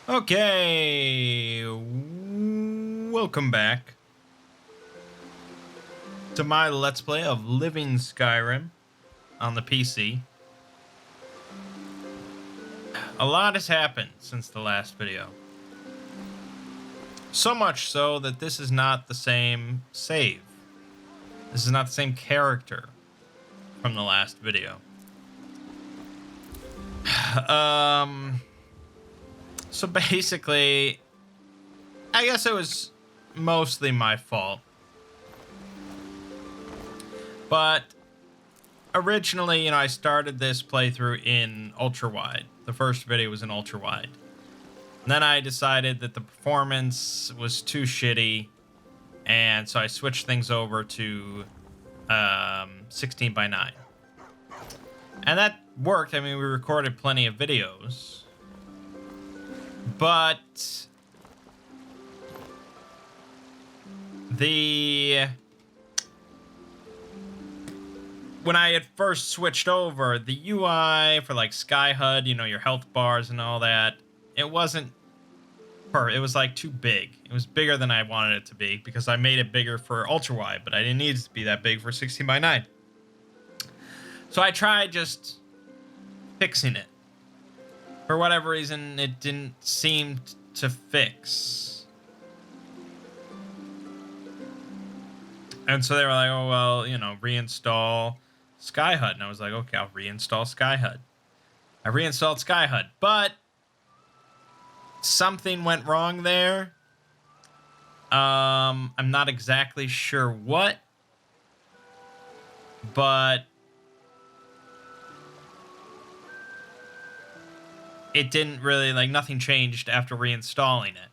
Okay, welcome back to my Let's Play of Living Skyrim on the PC. A lot has happened since the last video. So much so that this is not the same save. This is not the same character from the last video. So basically, I guess it was mostly my fault. But originally, I started this playthrough in ultra wide. The first video was in ultra wide. And then I decided that the performance was too shitty, and so I switched things over to 16:9. And that worked. I mean, we recorded plenty of videos. But when I had first switched over, the UI for like Sky HUD, your health bars and all that, it wasn't perfect. It was like too big. It was bigger than I wanted it to be because I made it bigger for ultra wide, but I didn't need it to be that big for 16:9. So I tried just fixing it. For whatever reason, it didn't seem to fix. And so they were like, oh, well, reinstall Sky HUD. And I was like, okay, I'll reinstall Sky HUD. I reinstalled Sky HUD, but something went wrong there. I'm not exactly sure what, but it didn't really, nothing changed after reinstalling it.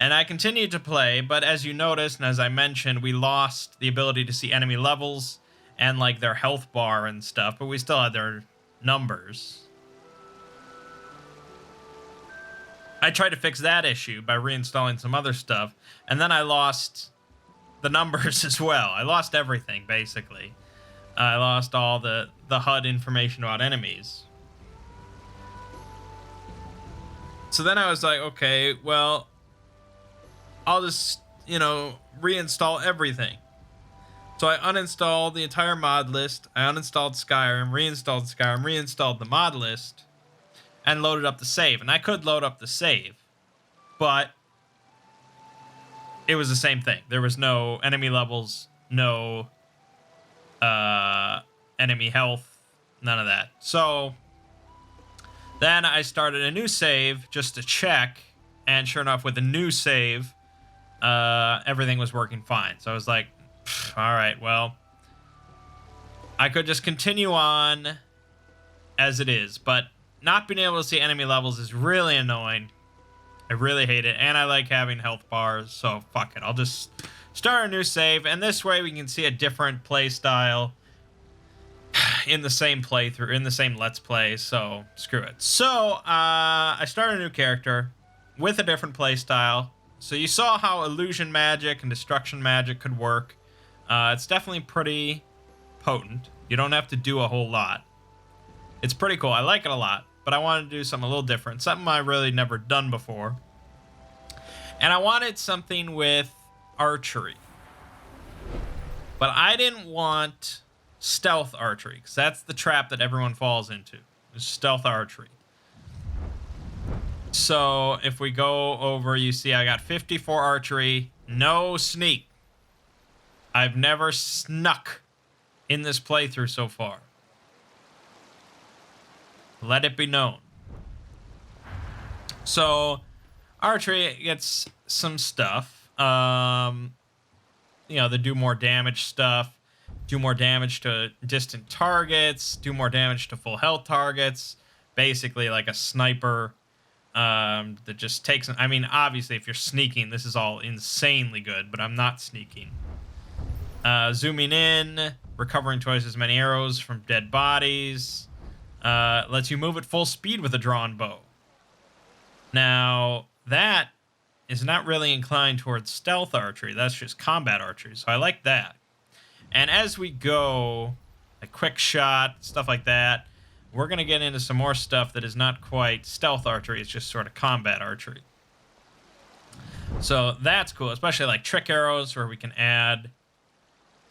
And I continued to play, but as you noticed, and as I mentioned, we lost the ability to see enemy levels and, their health bar and stuff, but we still had their numbers. I tried to fix that issue by reinstalling some other stuff, and then I lost the numbers as well. I lost everything, basically. I lost all the HUD information about enemies. So then I was like, okay, well, I'll just, reinstall everything. So I uninstalled the entire mod list. I uninstalled Skyrim, reinstalled the mod list, and loaded up the save. And I could load up the save, but it was the same thing. There was no enemy levels, no enemy health, none of that. So then I started a new save just to check, and sure enough, with the new save, everything was working fine. So I was like, all right, well, I could just continue on as it is, but not being able to see enemy levels is really annoying. I really hate it, and I like having health bars, so fuck it. I'll just start a new save, and this way we can see a different play style in the same playthrough, in the same Let's Play, so screw it. So, I started a new character with a different play style. So you saw how illusion magic and destruction magic could work. It's definitely pretty potent. You don't have to do a whole lot. It's pretty cool. I like it a lot, but I wanted to do something a little different, something I really never done before. And I wanted something with archery. But I didn't want stealth archery, because that's the trap that everyone falls into, is stealth archery. So if we go over, you see I got 54 archery, no sneak. I've never snuck in this playthrough so far. Let it be known. So archery gets some stuff. The do more damage stuff. Do more damage to distant targets, do more damage to full health targets, basically like a sniper that just takes... I mean, obviously, if you're sneaking, this is all insanely good, but I'm not sneaking. Zooming in, recovering twice as many arrows from dead bodies, lets you move at full speed with a drawn bow. Now, that is not really inclined towards stealth archery, that's just combat archery, so I like that. And as we go, a quick shot, stuff like that, we're going to get into some more stuff that is not quite stealth archery. It's just sort of combat archery. So that's cool, especially like trick arrows where we can add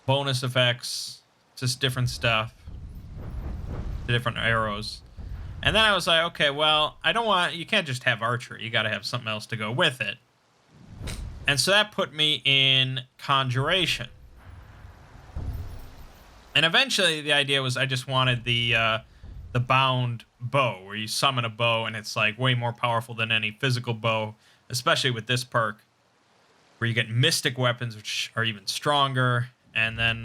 bonus effects, just different stuff to different arrows. And then I was like, okay, well, you can't just have archery. You got to have something else to go with it. And so that put me in conjuration. And eventually the idea was I just wanted the bound bow, where you summon a bow and it's like way more powerful than any physical bow, especially with this perk, where you get mystic weapons, which are even stronger, and then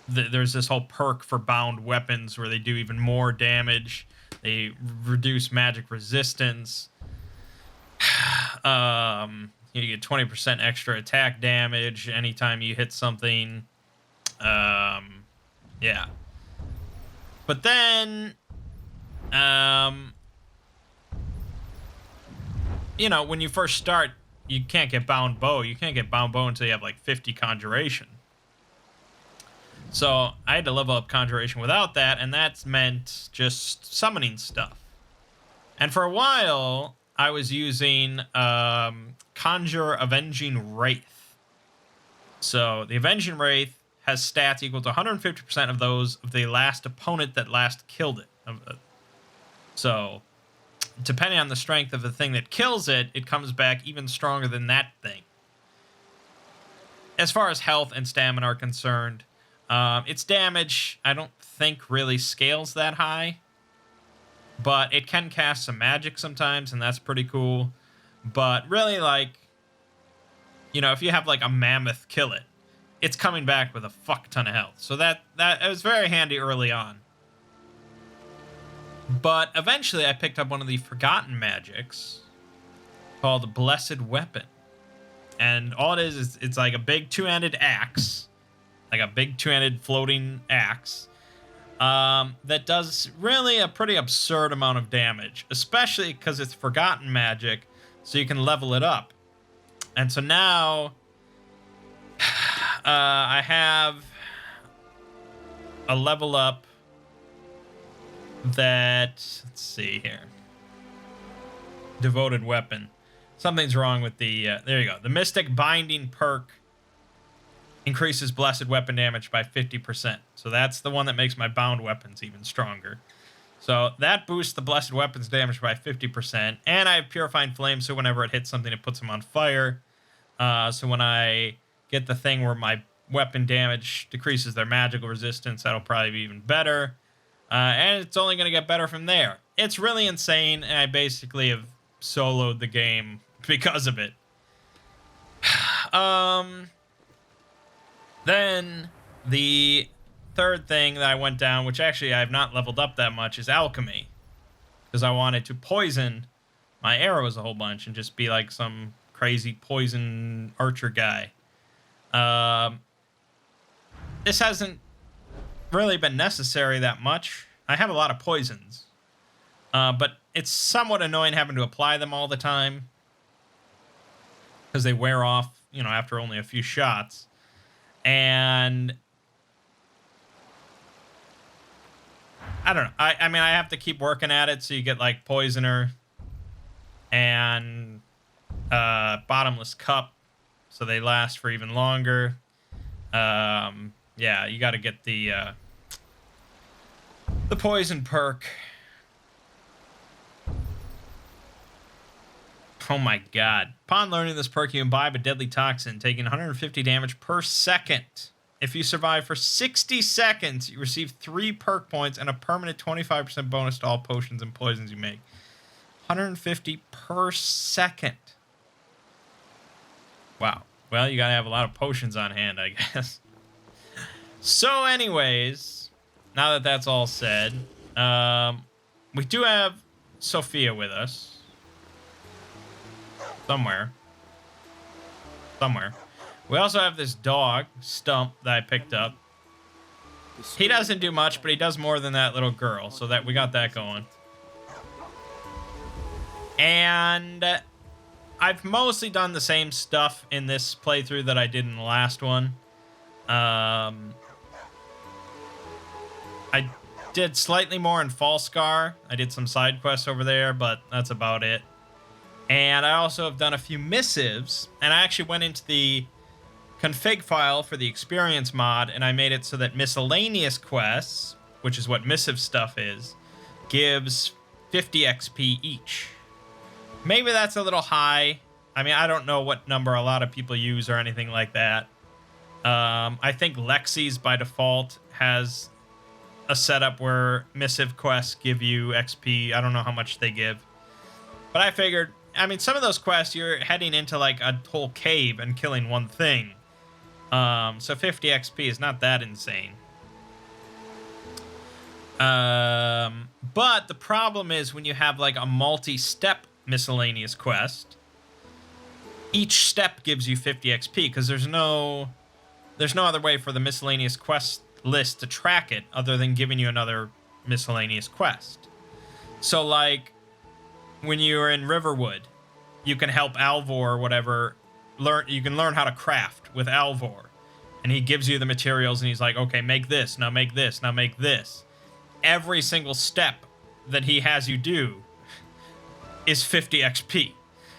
there's this whole perk for bound weapons where they do even more damage. They reduce magic resistance. You get 20% extra attack damage anytime you hit something. Yeah. But then, you know, when you first start, you can't get bound bow. You can't get bound bow until you have like 50 conjuration. So I had to level up conjuration without that, and that's meant just summoning stuff. And for a while, I was using Conjure Avenging Wraith. So the Avenging Wraith has stats equal to 150% of those of the last opponent that last killed it. So depending on the strength of the thing that kills it, it comes back even stronger than that thing. As far as health and stamina are concerned, its damage, I don't think really scales that high. But it can cast some magic sometimes, and that's pretty cool. But really, like, you know, if you have like a mammoth kill it, it's coming back with a fuck ton of health. So that it was very handy early on. But eventually I picked up one of the forgotten magics called Blessed Weapon. And all it is it's like a big two-handed axe. Like a big two-handed floating axe. That does really a pretty absurd amount of damage. Especially because it's forgotten magic. So you can level it up. And so now I have a level up that, let's see here. Devoted weapon. Something's wrong with the, there you go. The Mystic Binding perk increases blessed weapon damage by 50%. So that's the one that makes my bound weapons even stronger. So that boosts the blessed weapons damage by 50%. And I have Purifying Flame, so whenever it hits something, it puts them on fire. So when I get the thing where my weapon damage decreases their magical resistance, that'll probably be even better. And it's only going to get better from there. It's really insane, and I basically have soloed the game because of it. Then the third thing that I went down, which actually I have not leveled up that much, is alchemy. Because I wanted to poison my arrows a whole bunch and just be like some crazy poison archer guy. This hasn't really been necessary that much. I have a lot of poisons. But it's somewhat annoying having to apply them all the time. Because they wear off, you know, after only a few shots. And I don't know. I mean, I have to keep working at it. So you get like Poisoner and Bottomless Cup. So they last for even longer. Yeah, you got to get the Poison perk. Oh my god. Upon learning this perk, you imbibe a deadly toxin, taking 150 damage per second. If you survive for 60 seconds, you receive 3 perk points and a permanent 25% bonus to all potions and poisons you make. 150 per second. Wow. Well, you gotta have a lot of potions on hand, I guess. So anyways, now that that's all said, we do have Sophia with us. Somewhere. We also have this dog, Stump, that I picked up. He doesn't do much, but he does more than that little girl, so that we got that going. And I've mostly done the same stuff in this playthrough that I did in the last one. I did slightly more in Falskar. I did some side quests over there, but that's about it. And I also have done a few missives, and I actually went into the config file for the experience mod, and I made it so that miscellaneous quests, which is what missive stuff is, gives 50 XP each. Maybe that's a little high. I mean, I don't know what number a lot of people use or anything like that. I think Lexi's by default has a setup where missive quests give you XP. I don't know how much they give. But I figured, I mean, some of those quests, you're heading into like a whole cave and killing one thing. So 50 XP is not that insane. But the problem is when you have like a multi-step miscellaneous quest, each step gives you 50 XP because there's no other way for the miscellaneous quest list to track it other than giving you another miscellaneous quest. So like when you're in Riverwood, you can help Alvor or whatever you can learn how to craft with Alvor, and he gives you the materials and he's like, okay, make this, now make this, now make this. Every single step that he has you do is 50 XP.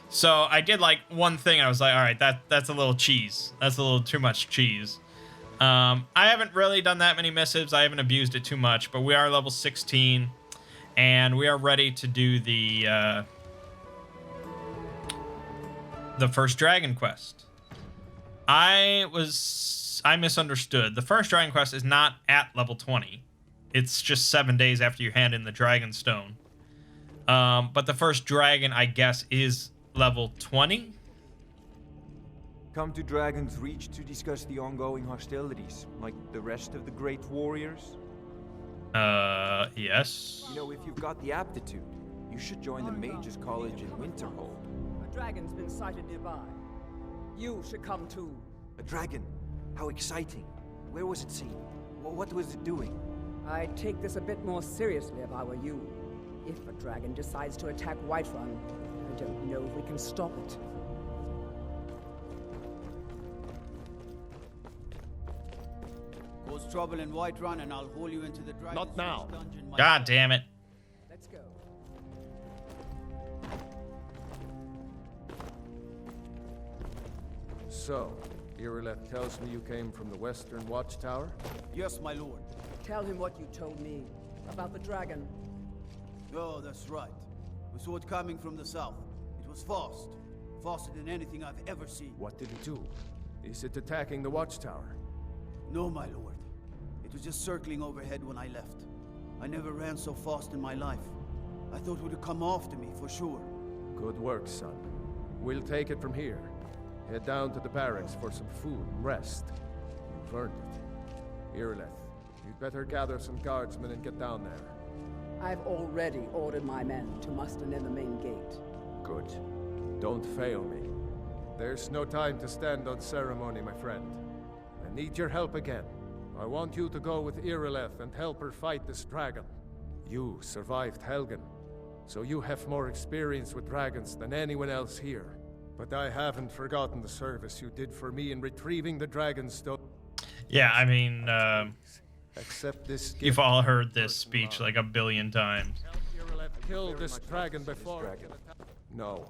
So I did like one thing. I was like, all right, that's a little cheese. That's a little too much cheese. I haven't really done that many missives. I haven't abused it too much, but we are level 16 and we are ready to do the first dragon quest. I misunderstood. The first dragon quest is not at level 20. It's just 7 days after you hand in the dragon stone. But the first dragon, I guess, is level 20. Come to Dragon's Reach to discuss the ongoing hostilities, like the rest of the great warriors? Yes. You know, if you've got the aptitude, you should join the Mages College in Winterhold. A dragon's been sighted nearby. You should come too. A dragon? How exciting. Where was it seen? What was it doing? I'd take this a bit more seriously if I were you. If a dragon decides to attack Whiterun, I don't know if we can stop it. Cause trouble in Whiterun and I'll haul you into the dragon's Not now. dungeon myself. God damn it. Let's go. So, Irileth tells me you came from the Western Watchtower? Yes, my lord. Tell him what you told me about the dragon. Oh, that's right. We saw it coming from the south. It was fast. Faster than anything I've ever seen. What did it do? Is it attacking the Watchtower? No, my lord. It was just circling overhead when I left. I never ran so fast in my life. I thought it would come after me, for sure. Good work, son. We'll take it from here. Head down to the barracks for some food and rest. You've earned it. Irileth, you'd better gather some guardsmen and get down there. I've already ordered my men to muster near the main gate. Good. Don't fail me. There's no time to stand on ceremony, my friend. I need your help again. I want you to go with Irileth and help her fight this dragon. You survived Helgen, so you have more experience with dragons than anyone else here. But I haven't forgotten the service you did for me in retrieving the dragon stone. Yeah, I mean, Accept this gift. you've all heard this speech like a billion times. Help Irileth kill this dragon before. No.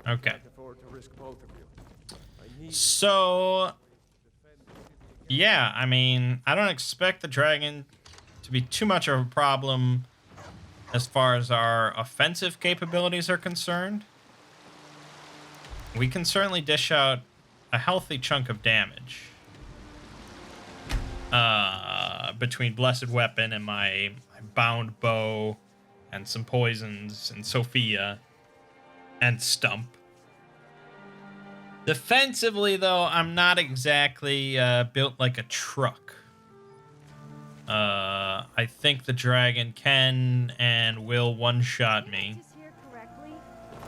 Okay. Can't afford to risk both of you. I need So, yeah, I mean, I don't expect the dragon to be too much of a problem as far as our offensive capabilities are concerned. We can certainly dish out a healthy chunk of damage between Blessed Weapon and my bound bow and some poisons and Sophia and Stump. Defensively, though, I'm not exactly built like a truck. I think the dragon can and will one-shot me. Just hear correctly?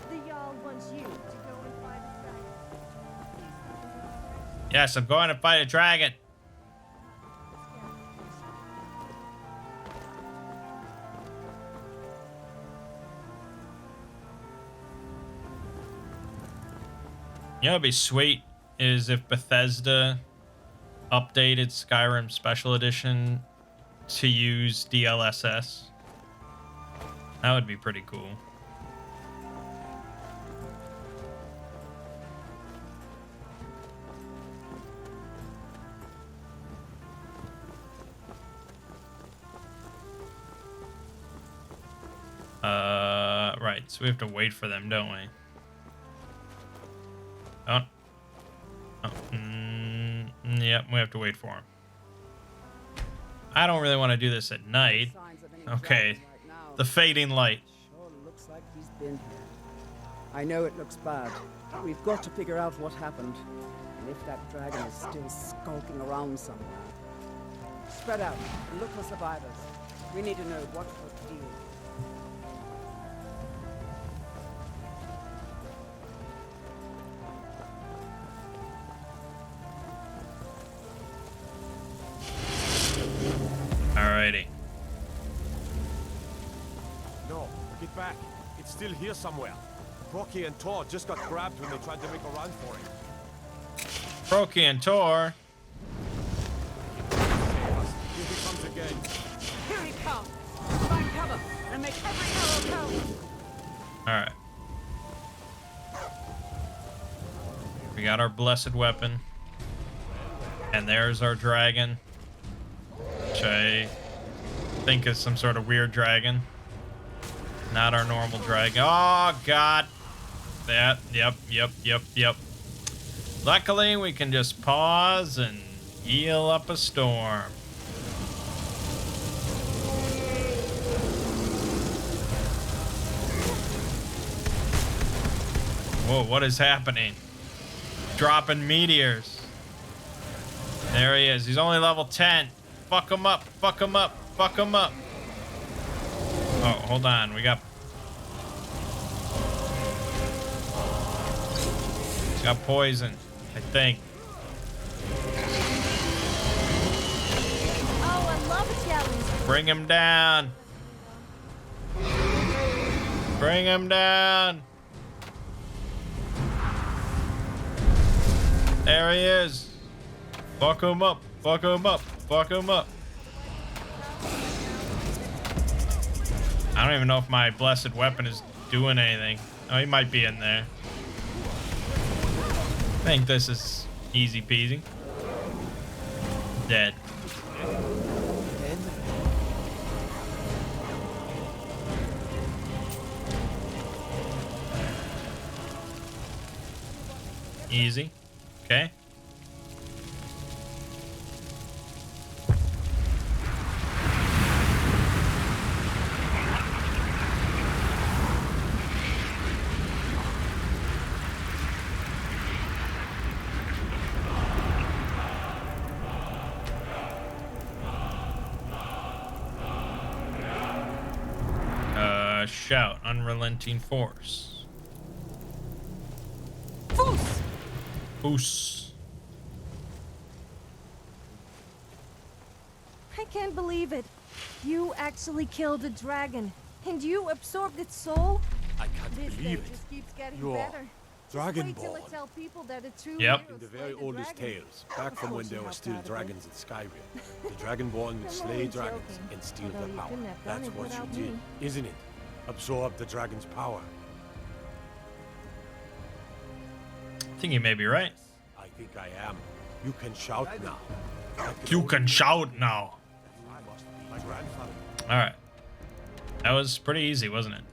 The Jarl wants you to go and find a dragon. Yes, I'm going to fight a dragon. You know what'd be sweet is if Bethesda updated Skyrim Special Edition to use DLSS. That would be pretty cool. Right, so we have to wait for them, don't we? Yep, we have to wait for them. I don't really want to do this at night. Okay, the fading light. Sure looks like he's been here. I know it looks bad, but we've got to figure out what happened. And if that dragon is still skulking around somewhere. Spread out and look for survivors. We need to know what was the deal. Alrighty. No, get back. It's still here somewhere. Crocky and Tor just got grabbed when they tried to make a run for it. Croaky and Tor. Save us. Here he comes again. Here he comes! Find cover and make every arrow count! Alright. We got our blessed weapon. And there's our dragon. Which I think is some sort of weird dragon. Not our normal dragon. Oh, God. That. Yep. Luckily, we can just pause and heal up a storm. Whoa, what is happening? Dropping meteors. There he is. He's only level 10. Fuck him up. Fuck him up. Fuck him up. Oh, hold on. We got... He's got poison, I think. Oh, I love a challenge. Bring him down. Bring him down. There he is. Fuck him up. Fuck him up. Fuck him up. I don't even know if my blessed weapon is doing anything. Oh, he might be in there. I think this is easy peasy. Dead. Easy. Okay. Shout, unrelenting force. Foos! Foos. I can't believe it. You actually killed a dragon, and you absorbed its soul? I can't This day believe it. just keeps getting You're better. Dragonborn. Just wait till I tell people that a true Yep. hero In the slayed very a oldest dragon. tales, back Of from when course there you're were not still proud of dragons in Skyrim, the Dragonborn would slay dragons joking. and steal Although their you power. couldn't have done That's it what you without did, me. isn't it? Absorb the dragon's power. I think you may be right. I think I am. You can shout now. You can shout now. I must be my grandfather. All right. That was pretty easy, wasn't it?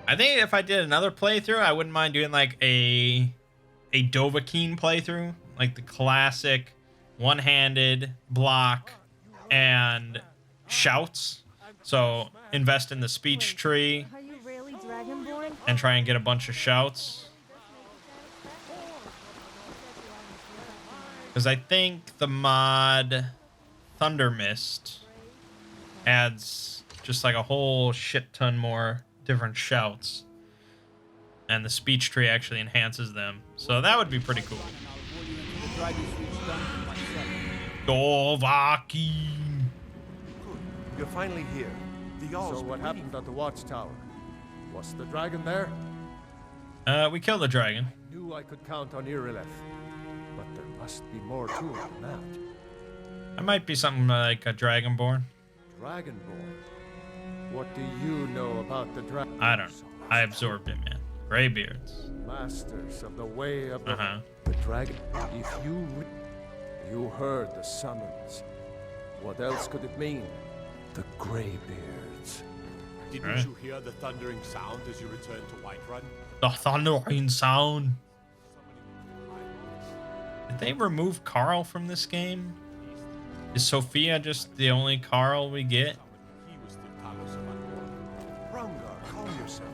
I think if I did another playthrough, I wouldn't mind doing like a Dovahkiin playthrough, like the classic one-handed block and shouts. So invest in the speech tree Are you really dragonborn? and try and get a bunch of shouts. Because I think the mod Thunder Mist adds just like a whole shit ton more different shouts. And the speech tree actually enhances them. So that would be pretty cool. Dovahkiin. You're finally here. The Jarl's So what been waiting happened at the watchtower? Was the dragon there? We killed the dragon. I knew I could count on Irileth, but there must be more to it than that. It might be something like a dragonborn. Dragonborn? What do you know about the dragon? I don't know. I absorbed it, man. Greybeards. Masters of the way of the, Uh-huh. the dragon. If you heard the summons, what else could it mean? The Greybeards. Didn't Right. you hear the thundering sound as you returned to Whiterun? The thundering sound. Did they remove Carl from this game? Is Sophia just the only Carl we get? He was still Talos of Angor. Hraungar, calm yourself.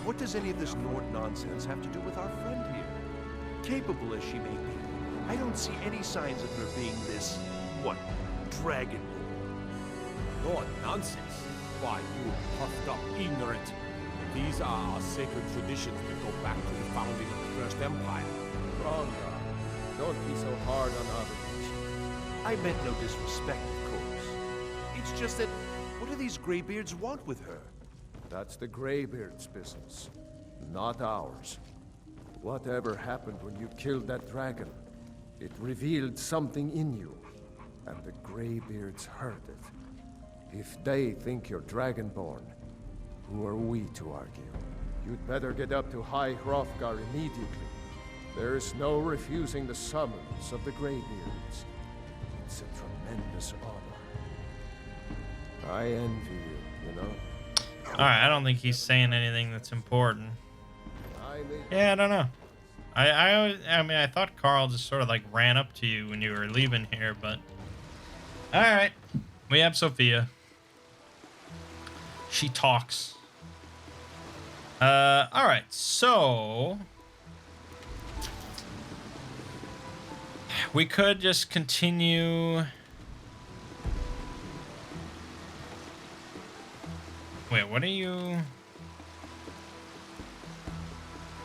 What does any of this Nord nonsense have to do with our friend here? Capable as she may be, I don't see any signs of her being this, what, dragon? Lord, nonsense. Why, you puffed up ignorant. These are our sacred traditions that go back to the founding of the First Empire. Hraungar, don't be so hard on others. I meant no disrespect, of course. It's just that, what do these Greybeards want with her? That's the Greybeards' business, not ours. Whatever happened when you killed that dragon, it revealed something in you, and the Greybeards heard it. If they think you're Dragonborn, who are we to argue? You'd better get up to High Hrothgar immediately. There is no refusing the summons of the Greybeards. It's a tremendous honor. I envy you, you know? Alright, I don't think he's saying anything that's important. I may Yeah, I don't know. I mean, I thought Carl just sort of like ran up to you when you were leaving here, but... Alright. We have Sophia. She talks. Alright, so... We could just continue... Wait, what are you...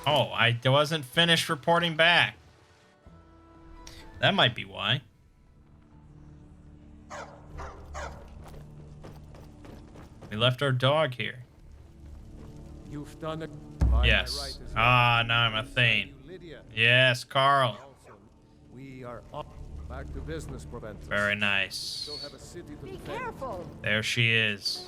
Oh, I wasn't finished reporting back. That might be why. We left our dog here. You've done it. By my right Yes. as Ah, now I'm a Thane. you, Lydia. Yes, Carl. Also, we are up. Back to business, Proventus. Very nice. Still have a city to Be defend. careful! There she is.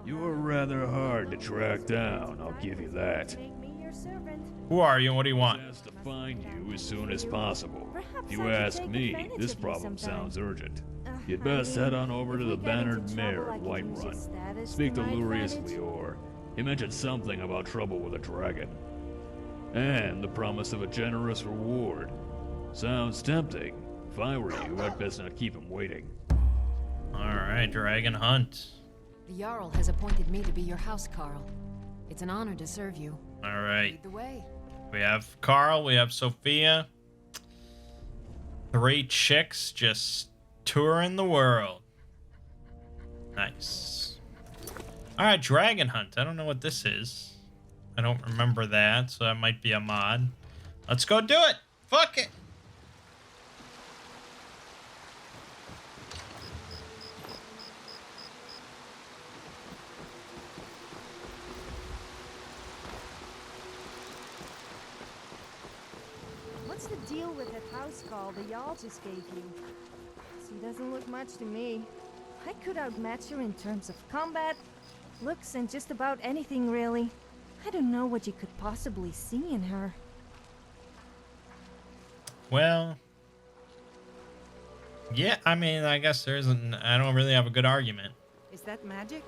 You were rather hard to track down, I'll give you that. Make me your servant. Who are you and what do you want? Has to find you as soon as possible. Perhaps If you I could ask take me, advantage this of you problem sometime. sounds urgent. You'd I best mean, head on over to if the we get into Bannered trouble, Mare I at could use your Whiterun. status Speak to my Lurius advantage. Lior. He mentioned something about trouble with a dragon. And the promise of a generous reward. Sounds tempting. If I were you, I'd best not keep him waiting. Alright, Dragon Hunt. The Jarl has appointed me to be your house, Carl. It's an honor to serve you. Alright. Lead the way. We have Carl, we have Sophia. 3 chicks just touring the world. Nice. Alright, Dragon Hunt. I don't know what this is. I don't remember that, so that might be a mod. Let's go do it! Fuck it! What's the deal with that house call the Jarl just gave you? She doesn't look much to me. I could outmatch her in terms of combat, looks, and just about anything, really. I don't know what you could possibly see in her. Well... Yeah, I mean, I guess there isn't... I don't really have a good argument. Is that magic?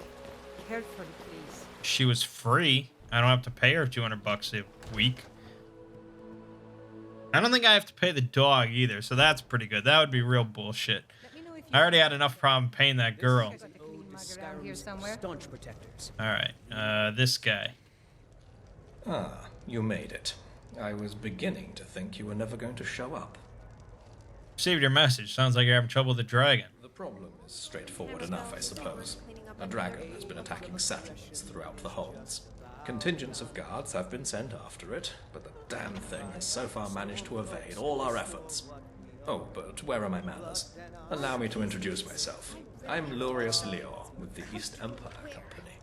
Carefully, please. She was free. I don't have to pay her $200 a week. I don't think I have to pay the dog either, so that's pretty good. That would be real bullshit. I already had enough problem paying that girl. Staunch protectors. Alright, this guy. Ah, you made it. I was beginning to think you were never going to show up. Received your message. Sounds like you're having trouble with the dragon. The problem is straightforward enough, I suppose. A dragon has been attacking settlements throughout the holds. Contingents of guards have been sent after it, but the damn thing has so far managed to evade all our efforts. Oh, but where are my manners? Allow me to introduce myself. I'm Lurius Lior with the East Empire Company.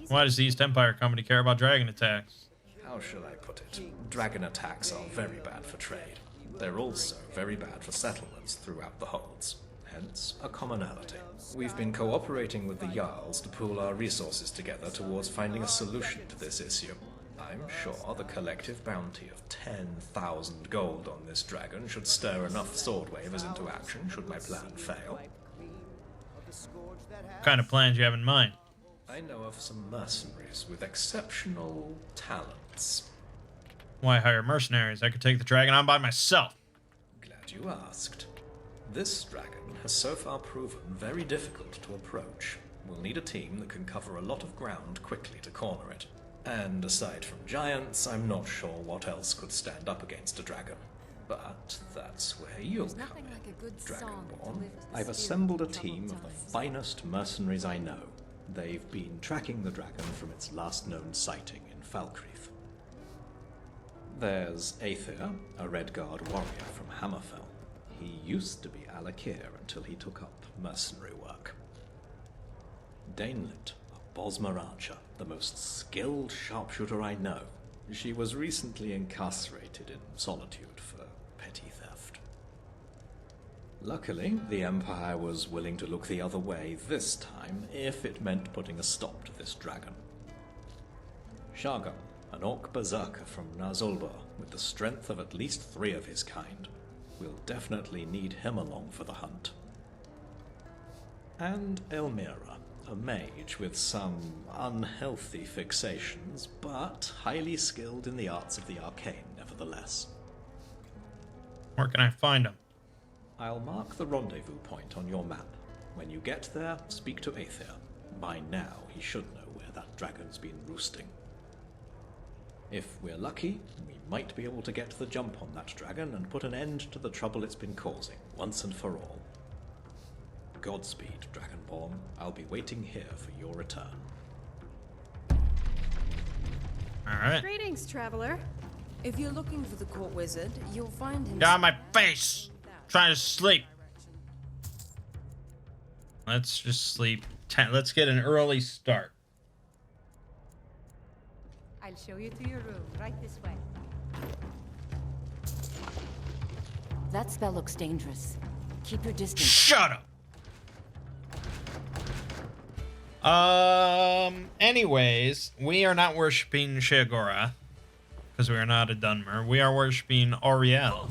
Why does the East Empire Company care about dragon attacks? How shall I put it? Dragon attacks are very bad for trade. They're also very bad for settlements throughout the holds. Hence, a commonality. We've been cooperating with the Jarls to pool our resources together towards finding a solution to this issue. I'm sure the collective bounty of 10,000 gold on this dragon should stir enough sword wavers into action should my plan fail. What kind of plans you have in mind? I know of some mercenaries with exceptional talents. Why hire mercenaries? I could take the dragon on by myself. Glad you asked. This dragon has so far proven very difficult to approach. We'll need a team that can cover a lot of ground quickly to corner it. And aside from giants, I'm not sure what else could stand up against a dragon. But that's where you'll come in, Dragonborn. I've assembled a team of the finest mercenaries I know. They've been tracking the dragon from its last known sighting in Falkreath. There's Aether, a Redguard warrior from Hammerfell. He used to be Alakir until he took up mercenary work. Danelit, a Bosmer archer, the most skilled sharpshooter I know. She was recently incarcerated in solitude for petty theft. Luckily, the Empire was willing to look the other way this time, if it meant putting a stop to this dragon. Shargar, an orc berserker from Nazulbur, with the strength of at least 3 of his kind. We'll definitely need him along for the hunt. And Elmira, a mage with some unhealthy fixations, but highly skilled in the arts of the arcane nevertheless. Where can I find him? I'll mark the rendezvous point on your map. When you get there, speak to Aether. By now, he should know where that dragon's been roosting. If we're lucky, we might be able to get the jump on that dragon and put an end to the trouble it's been causing, once and for all. Godspeed, Dragonborn. I'll be waiting here for your return. Alright. Greetings, traveler. If you're looking for the court wizard, you'll find him. Get out of my face! I'm trying to sleep. Let's just sleep. Let's get an early start. I'll show you to your room, right this way. That spell looks dangerous. Keep your distance. Shut up! Anyways, we are not worshipping Sheogora, because we are not a Dunmer. We are worshipping Auriel.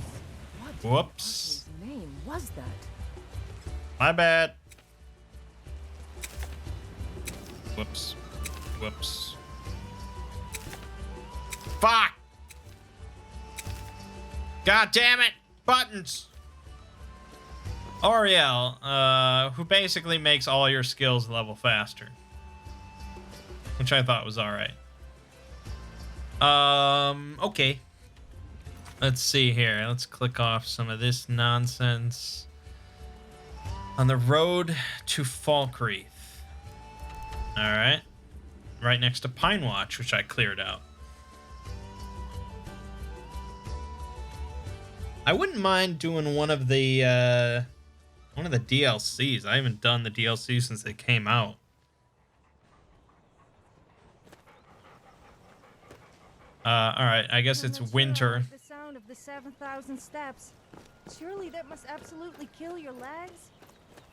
Whoops. What name was that? My bad. Whoops. Whoops. Fuck! God damn it! Buttons! Auriel, who basically makes all your skills level faster. Which I thought was alright. Okay. Let's see here. Let's click off some of this nonsense. On the road to Falkreath. Alright. Right next to Pine Watch, which I cleared out. I wouldn't mind doing one of the DLCs. I haven't done the DLC since they came out. Alright, I guess it's winter. The sound of the 7,000 steps. Surely that must absolutely kill your legs.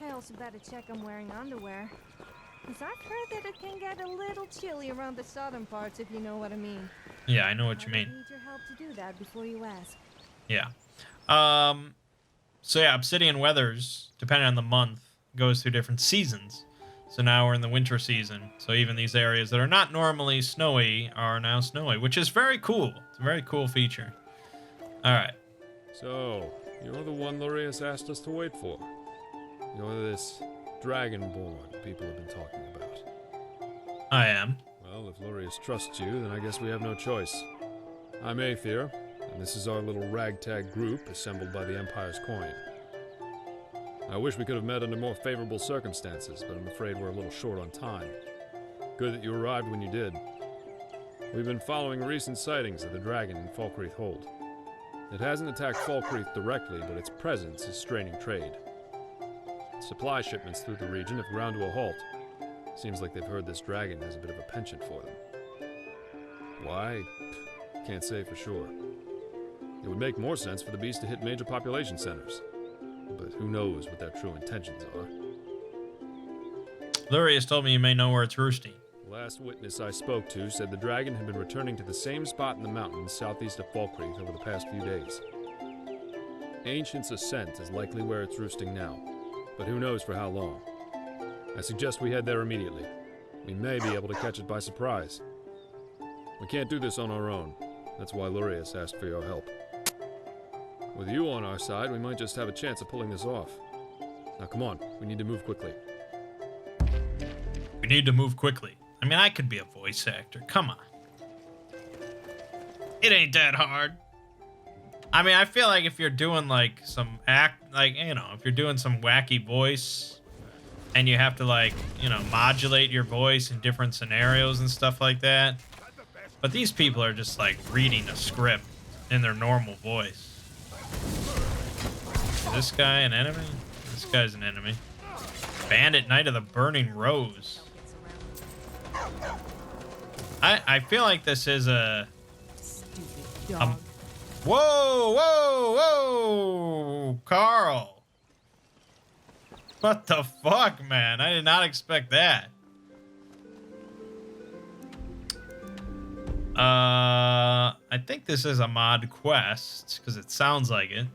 I also better check I'm wearing underwear. Because I've heard that it can get a little chilly around the southern parts, if you know what I mean. Yeah, I know what you mean. I need your help to do that before you ask. Yeah. So yeah, Obsidian Weathers, depending on the month, goes through different seasons. So now we're in the winter season. So even these areas that are not normally snowy are now snowy, which is very cool. It's a very cool feature. Alright. So, you're the one Lurius asked us to wait for. You're this Dragonborn people have been talking about. I am. Well, if Lurius trusts you, then I guess we have no choice. I'm Aether, and this is our little ragtag group assembled by the Empire's coin. I wish we could have met under more favorable circumstances, but I'm afraid we're a little short on time. Good that you arrived when you did. We've been following recent sightings of the dragon in Falkreath Hold. It hasn't attacked Falkreath directly, but its presence is straining trade. Supply shipments through the region have ground to a halt. Seems like they've heard this dragon has a bit of a penchant for them. Why? can't say for sure. It would make more sense for the beast to hit major population centers. But who knows what their true intentions are. Lurius told me you may know where it's roosting. The last witness I spoke to said the dragon had been returning to the same spot in the mountains southeast of Falkreath over the past few days. Ancient's Ascent is likely where it's roosting now, but who knows for how long. I suggest we head there immediately. We may be able to catch it by surprise. We can't do this on our own. That's why Lurius asked for your help. With you on our side, we might just have a chance of pulling this off. Now come on, we need to move quickly. We need to move quickly. I mean, I could be a voice actor. Come on. It ain't that hard. I mean, I feel like if you're doing like some if you're doing some wacky voice and you have to like, modulate your voice in different scenarios and stuff like that. But these people are just like reading a script in their normal voice. Is this guy an enemy? This guy's an enemy. Bandit Knight of the Burning Rose. I feel like this is a... Whoa, whoa, whoa! Carl! What the fuck, man? I did not expect that. I think this is a mod quest, because it sounds like it.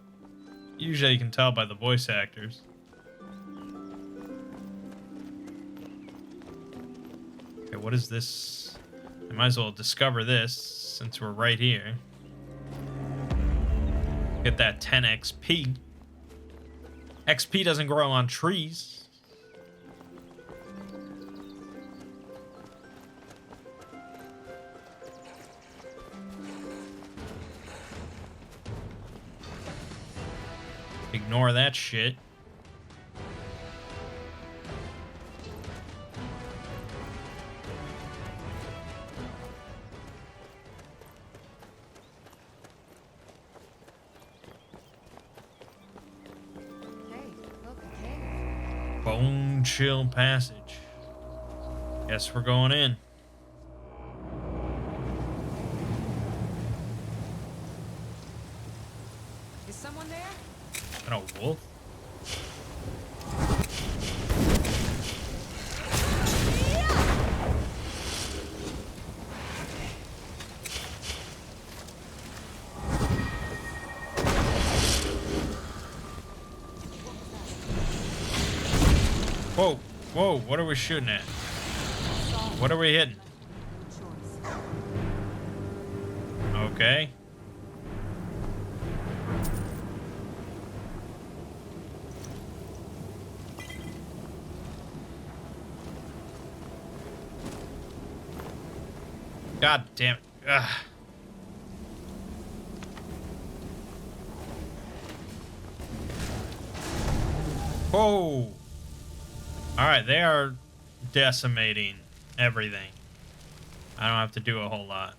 Usually you can tell by the voice actors. Okay, what is this? I might as well discover this, since we're right here. Get that 10 XP. XP doesn't grow on trees. Ignore that shit. Bone Chill Passage. Guess we're going in. Is someone there? And a wolf? Whoa, whoa, what are we shooting at? What are we hitting? Okay. God damn it. Ugh. Whoa. Alright, they are decimating everything. I don't have to do a whole lot.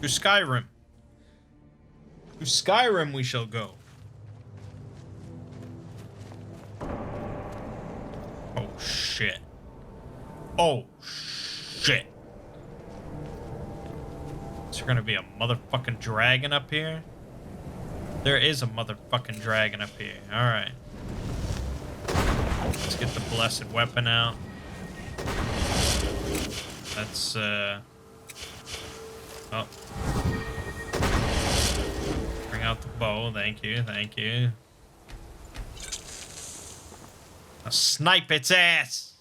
To Skyrim. To Skyrim we shall go. Oh shit. Oh shit. Is there gonna be a motherfucking dragon up here? There is a motherfucking dragon up here. Alright. Let's get the blessed weapon out. Let's oh. Bring out the bow. Thank you, thank you. I'll snipe its ass!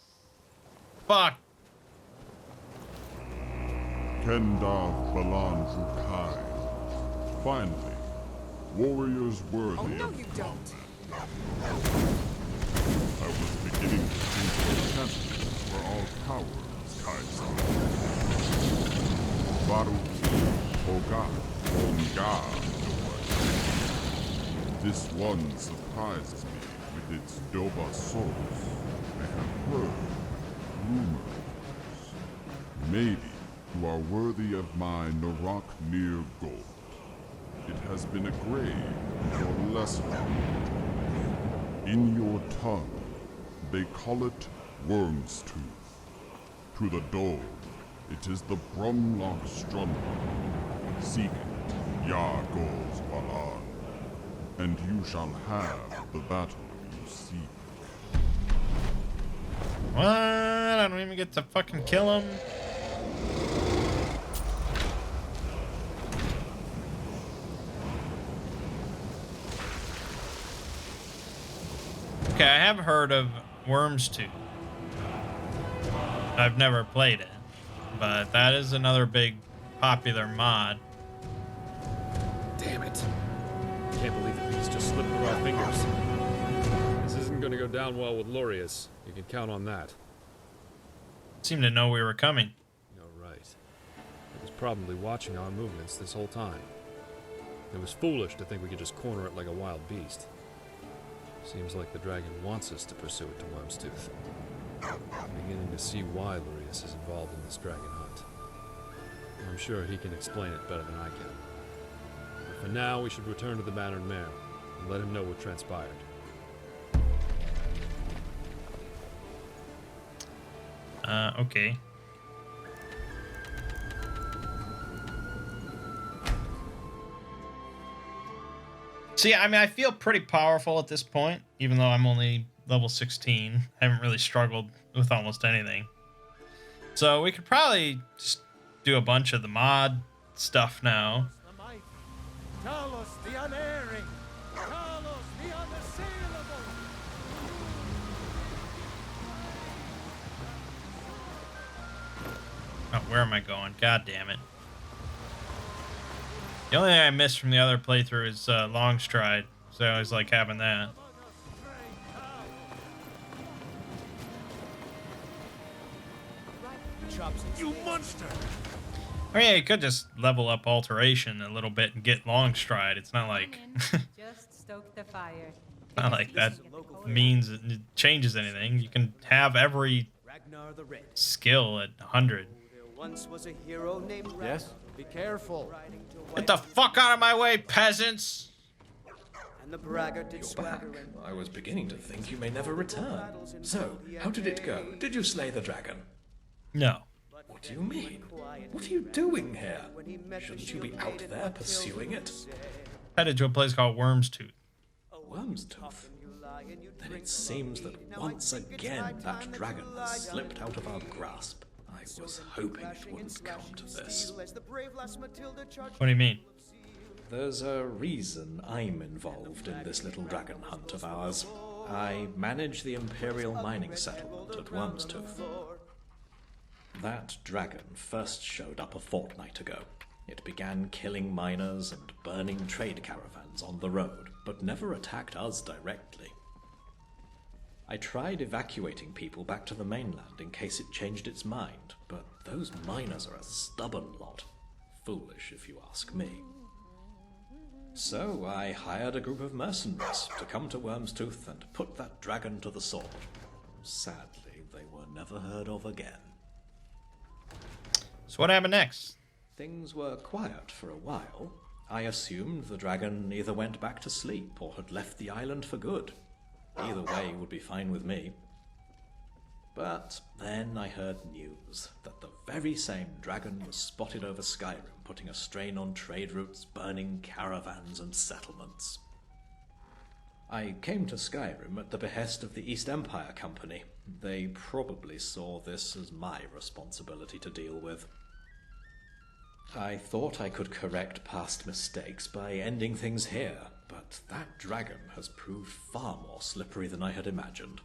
Fuck! Kendav Balan Jukai. Finally, warriors worthy of no, you don't. I was beginning to think your sentiments were all cowards, Kaiser. Baruch, Oga, Onga, this one surprised me with its Doba souls. I have heard rumors. Maybe you are worthy of my Narak-Mir gold. It has been a grave for lesser. In your tongue, they call it Worm's Tooth. To the dog, it is the Brumlock Strumlock. Seek it, Ya Gors Balan, and you shall have the battle you seek. What? I don't even get to fucking kill him. Okay, I have heard of Worm's Tooth. I've never played it, but that is another big popular mod. Damn it. Can't believe the beast just slipped through our fingers. This isn't going to go down well with Lorius. You can count on that. Seemed to know we were coming. You're right. It was probably watching our movements this whole time. It was foolish to think we could just corner it like a wild beast. Seems like the dragon wants us to pursue it to Worm's Tooth. I'm beginning to see why Lorius is involved in this dragon hunt. I'm sure he can explain it better than I can. But for now, we should return to the Bannered Mare and let him know what transpired. Okay. See, I mean, I feel pretty powerful at this point, even though I'm only level 16. I haven't really struggled with almost anything. So we could probably just do a bunch of the mod stuff now. Talos the unerring, Talos the unassailable. Oh, where am I going? God damn it. The only thing I missed from the other playthrough is long stride, so I always like having that. You monster! I mean, you could just level up alteration a little bit and get long stride. It's not like Just stoke the fire. not like that means it changes anything. You can have every skill at 100. Once was a hero named Yes? Be careful. Get the fuck out of my way, peasants! And the braggart did You're back. I was beginning to think you may never return. So, how did it go? Did you slay the dragon? No. What do you mean? What are you doing here? Shouldn't you be out there pursuing it? Headed to a place called Worm's Tooth. Worm's Tooth? Then it seems that once again that dragon has slipped out of our grasp. I was hoping it wouldn't come to this. What do you mean? There's a reason I'm involved in this little dragon hunt of ours. I manage the Imperial mining settlement at Worm's Tooth. That dragon first showed up a fortnight ago. It began killing miners and burning trade caravans on the road, but never attacked us directly. I tried evacuating people back to the mainland in case it changed its mind, but those miners are a stubborn lot. Foolish, if you ask me. So I hired a group of mercenaries to come to Worm's Tooth and put that dragon to the sword. Sadly, they were never heard of again. So what happened next? Things were quiet for a while. I assumed the dragon either went back to sleep or had left the island for good. Either way would be fine with me. But then I heard news that the very same dragon was spotted over Skyrim, putting a strain on trade routes, burning caravans and settlements. I came to Skyrim at the behest of the East Empire Company. They probably saw this as my responsibility to deal with. I thought I could correct past mistakes by ending things here, but that dragon has proved far more slippery than I had imagined.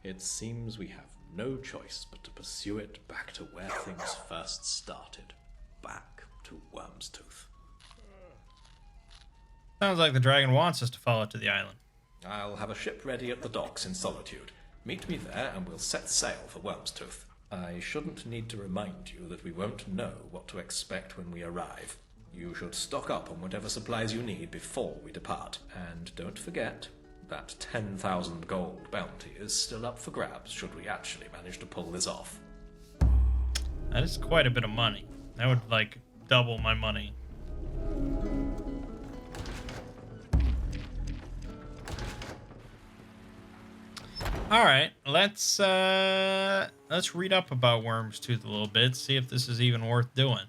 It seems we have no choice but to pursue it back to where things first started. Back to Worm's Tooth. Sounds like the dragon wants us to follow it to the island. I'll have a ship ready at the docks in Solitude. Meet me there and we'll set sail for Worm's Tooth. I shouldn't need to remind you that we won't know what to expect when we arrive. You should stock up on whatever supplies you need before we depart. And don't forget, that 10,000 gold bounty is still up for grabs should we actually manage to pull this off. That is quite a bit of money. That would, like, double my money. All right, let's read up about Worm's Tooth a little bit, see if this is even worth doing.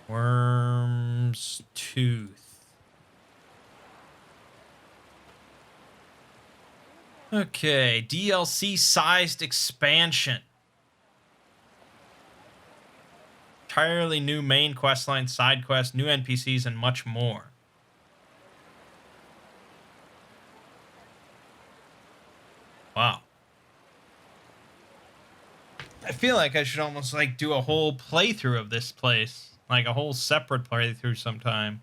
Worm's Tooth. Okay, DLC sized expansion. Entirely new main questline, side quests, new NPCs, and much more. Wow. I feel like I should almost like do a whole playthrough of this place. Like a whole separate playthrough sometime.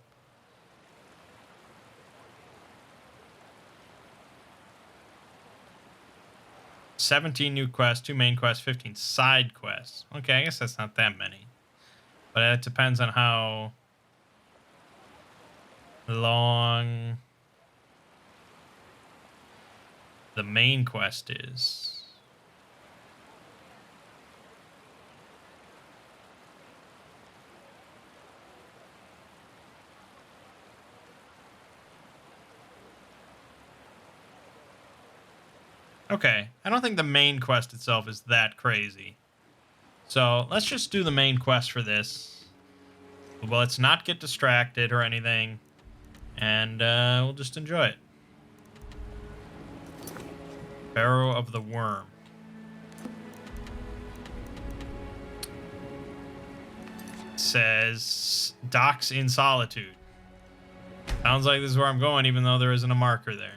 $17 new quests, 2 main quests, 15 side quests. Okay, I guess that's not that many. But it depends on how long the main quest is. Okay, I don't think the main quest itself is that crazy. So let's just do the main quest for this. Well, let's not get distracted or anything. And we'll just enjoy it. Barrow of the Worm. It says Docks in Solitude. Sounds like this is where I'm going, even though there isn't a marker there.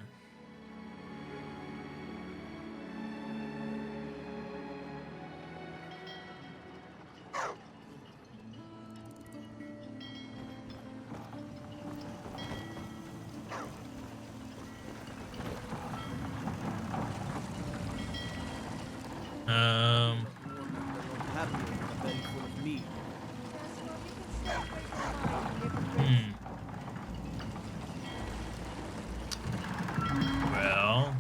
Well,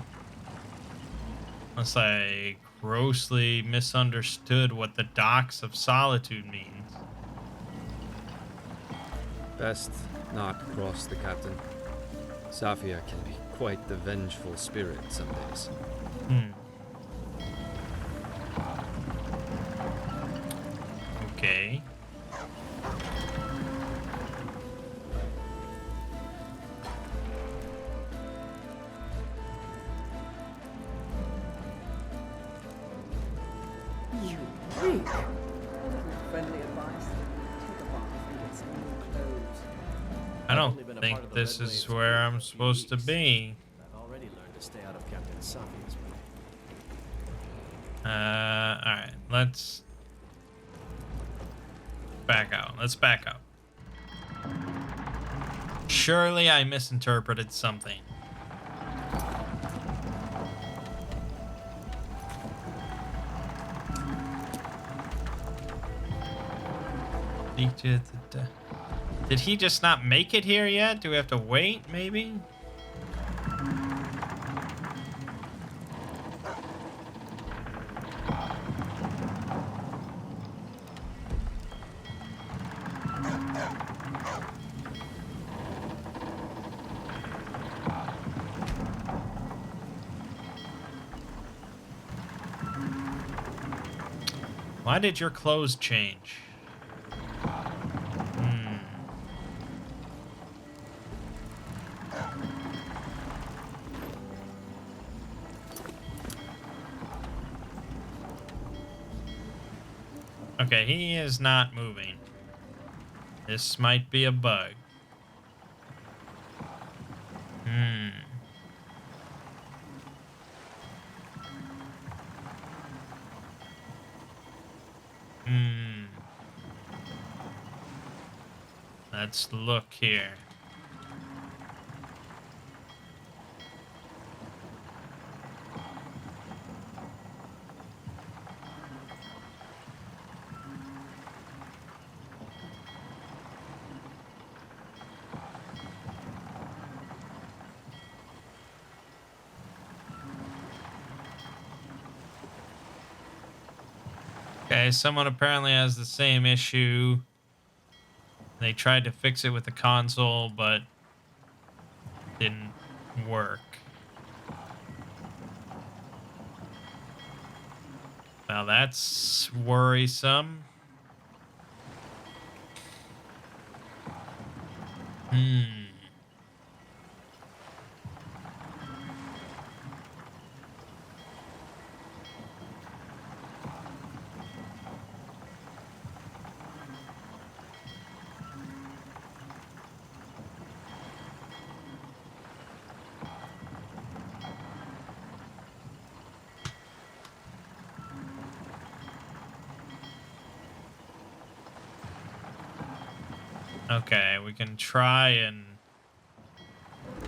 unless I grossly misunderstood what the Docks of Solitude means. Best not cross the captain. Safia can be quite the vengeful spirit some days. Okay. You freak! Friendly advice. Take a bath and get some new clothes. I don't think this is where I'm supposed to be. I've already learned to stay out of Captain Safia's way. Alright, let's back out. Let's back up. Surely I misinterpreted something. Did he just not make it here yet? Do we have to wait, maybe? Why did your clothes change? Okay, he is not moving. This might be a bug. Let's look here. Okay, someone apparently has the same issue. They tried to fix it with the console, but didn't work. Now that's worrisome. Okay, we can try and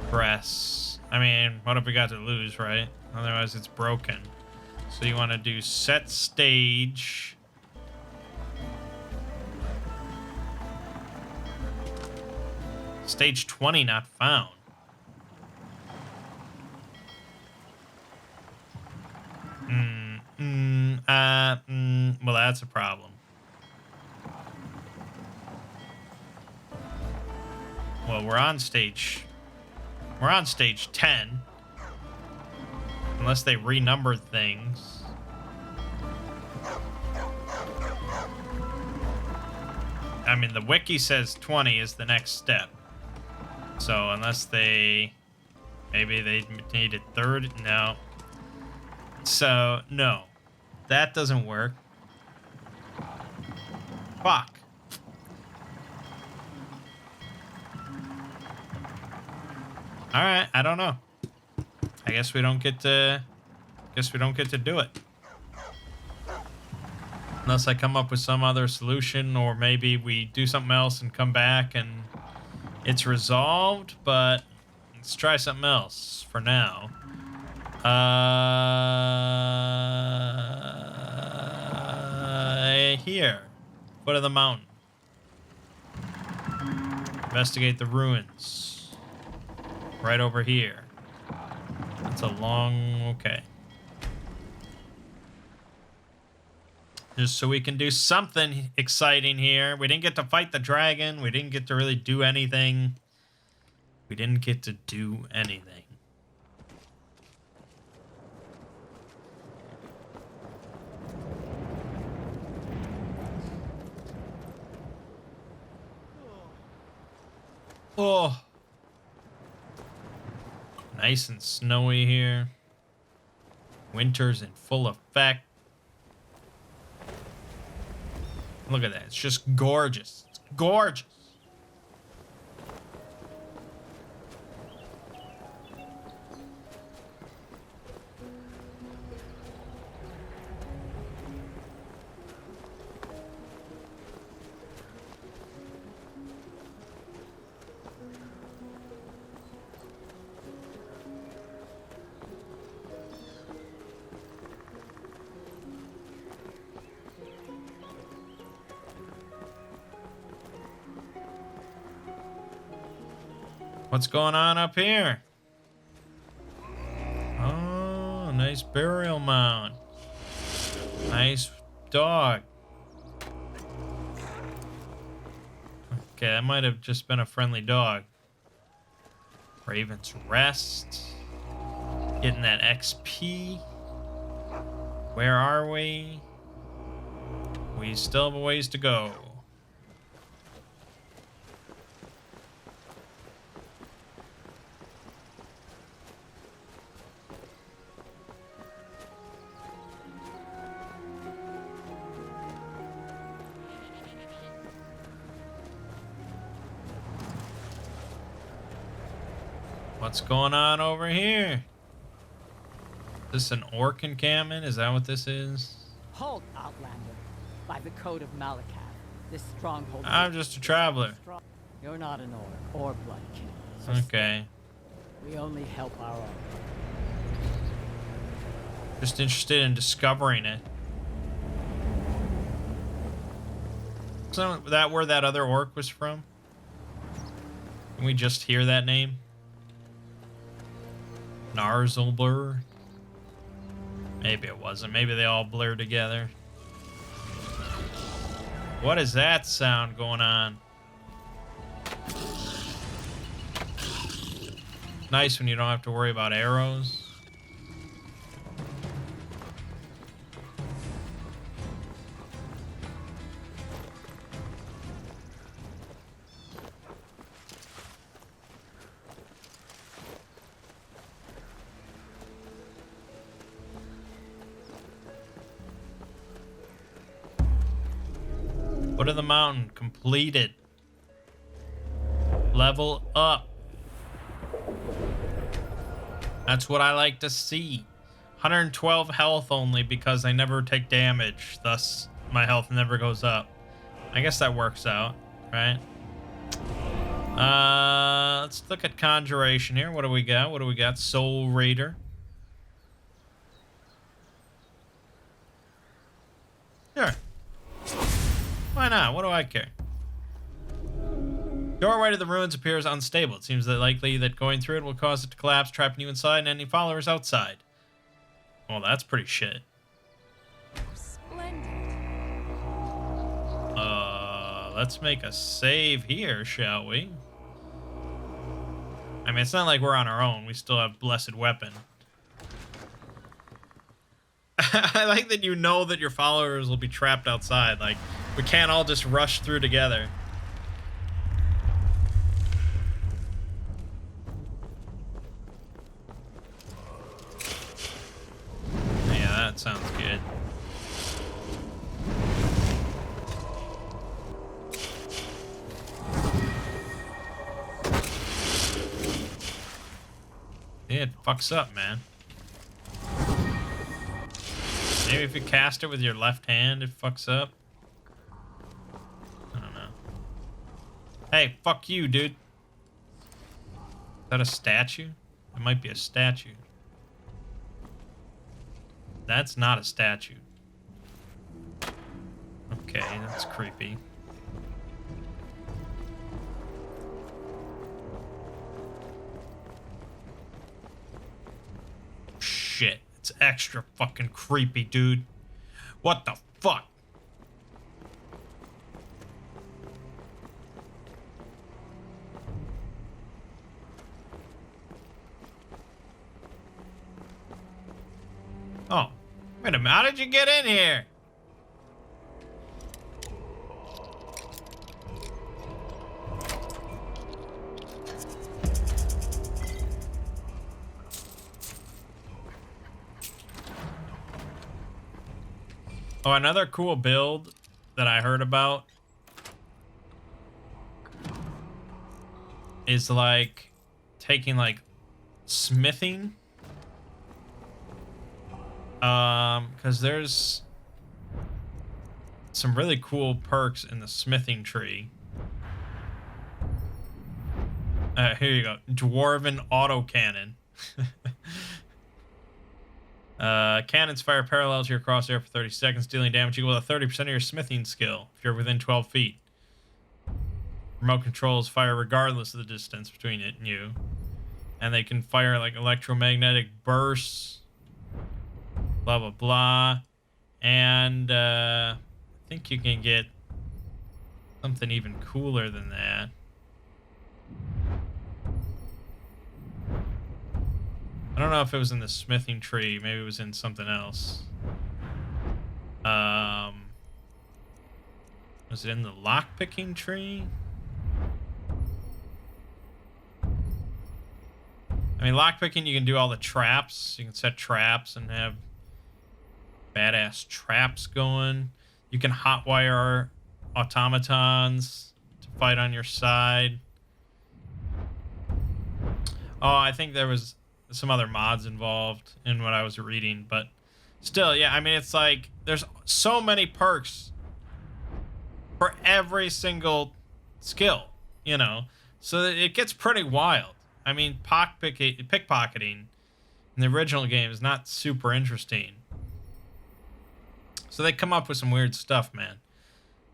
press. I mean, what have we got to lose, right? Otherwise, it's broken. So you want to do set stage. Stage 20 not found. Well, that's a problem. Well, we're on stage 10. Unless they renumbered things. I mean, the wiki says 20 is the next step. So unless maybe they needed 30, no. So, no. That doesn't work. Fuck. Alright, I don't know. I guess we don't get to do it. Unless I come up with some other solution, or maybe we do something else and come back and it's resolved, but let's try something else for now. Here. Foot of the mountain. Investigate the ruins. Right over here. That's a long... okay. Just so we can do something exciting here. We didn't get to fight the dragon. We didn't get to really do anything. We didn't get to do anything. Oh. Nice and snowy here. Winter's in full effect. Look at that. It's just gorgeous. It's gorgeous. What's going on up here? Oh, nice burial mound. Nice dog. Okay, that might have just been a friendly dog. Raven's Rest. Getting that XP. Where are we? We still have a ways to go. What's going on over here? Is this an orc encampment? Is that what this is? Halt, Outlander. By the code of Malakath, this stronghold... I'm just a traveler. You're not an orc or blood king. So okay. We only help our own. Just interested in discovering it. So that where that other orc was from? Can we just hear that name? Narzulblur? Maybe it wasn't. Maybe they all blur together. What is that sound going on? Nice when you don't have to worry about arrows. Foot of the mountain completed. Level up. That's what I like to see. 112 health only because I never take damage. Thus, my health never goes up. I guess that works out, right? Let's look at Conjuration here. What do we got? What do we got? Soul Raider. Sure. Why not? What do I care? Doorway to the ruins appears unstable. It seems that likely that going through it will cause it to collapse, trapping you inside and any followers outside. Well, that's pretty shit. Splendid. Let's make a save here, shall we? I mean, it's not like we're on our own. We still have Blessed Weapon. I like that you know that your followers will be trapped outside. Like, we can't all just rush through together. Yeah, that sounds good. Yeah, it fucks up, man. Maybe if you cast it with your left hand, it fucks up. I don't know. Hey, fuck you, dude. Is that a statue? It might be a statue. That's not a statue. Okay, that's creepy. Shit. It's extra fucking creepy, dude. What the fuck? Oh, wait a minute. How did you get in here? Oh, another cool build that I heard about is like taking like smithing. Because there's some really cool perks in the smithing tree. Here you go. Dwarven autocannon. Cannons fire parallel to your crosshair for 30 seconds, dealing damage equal to 30% of your smithing skill if you're within 12 feet. Remote controls fire regardless of the distance between it and you. And they can fire like electromagnetic bursts. Blah, blah, blah. And I think you can get something even cooler than that. I don't know if it was in the smithing tree. Maybe it was in something else. Was it in the lockpicking tree? I mean, lockpicking, you can do all the traps. You can set traps and have badass traps going. You can hotwire automatons to fight on your side. Oh, I think there was some other mods involved in what I was reading, but still, yeah, I mean, it's like there's so many perks for every single skill, you know, so it gets pretty wild. I mean, pickpocketing in the original game is not super interesting, so they come up with some weird stuff, man.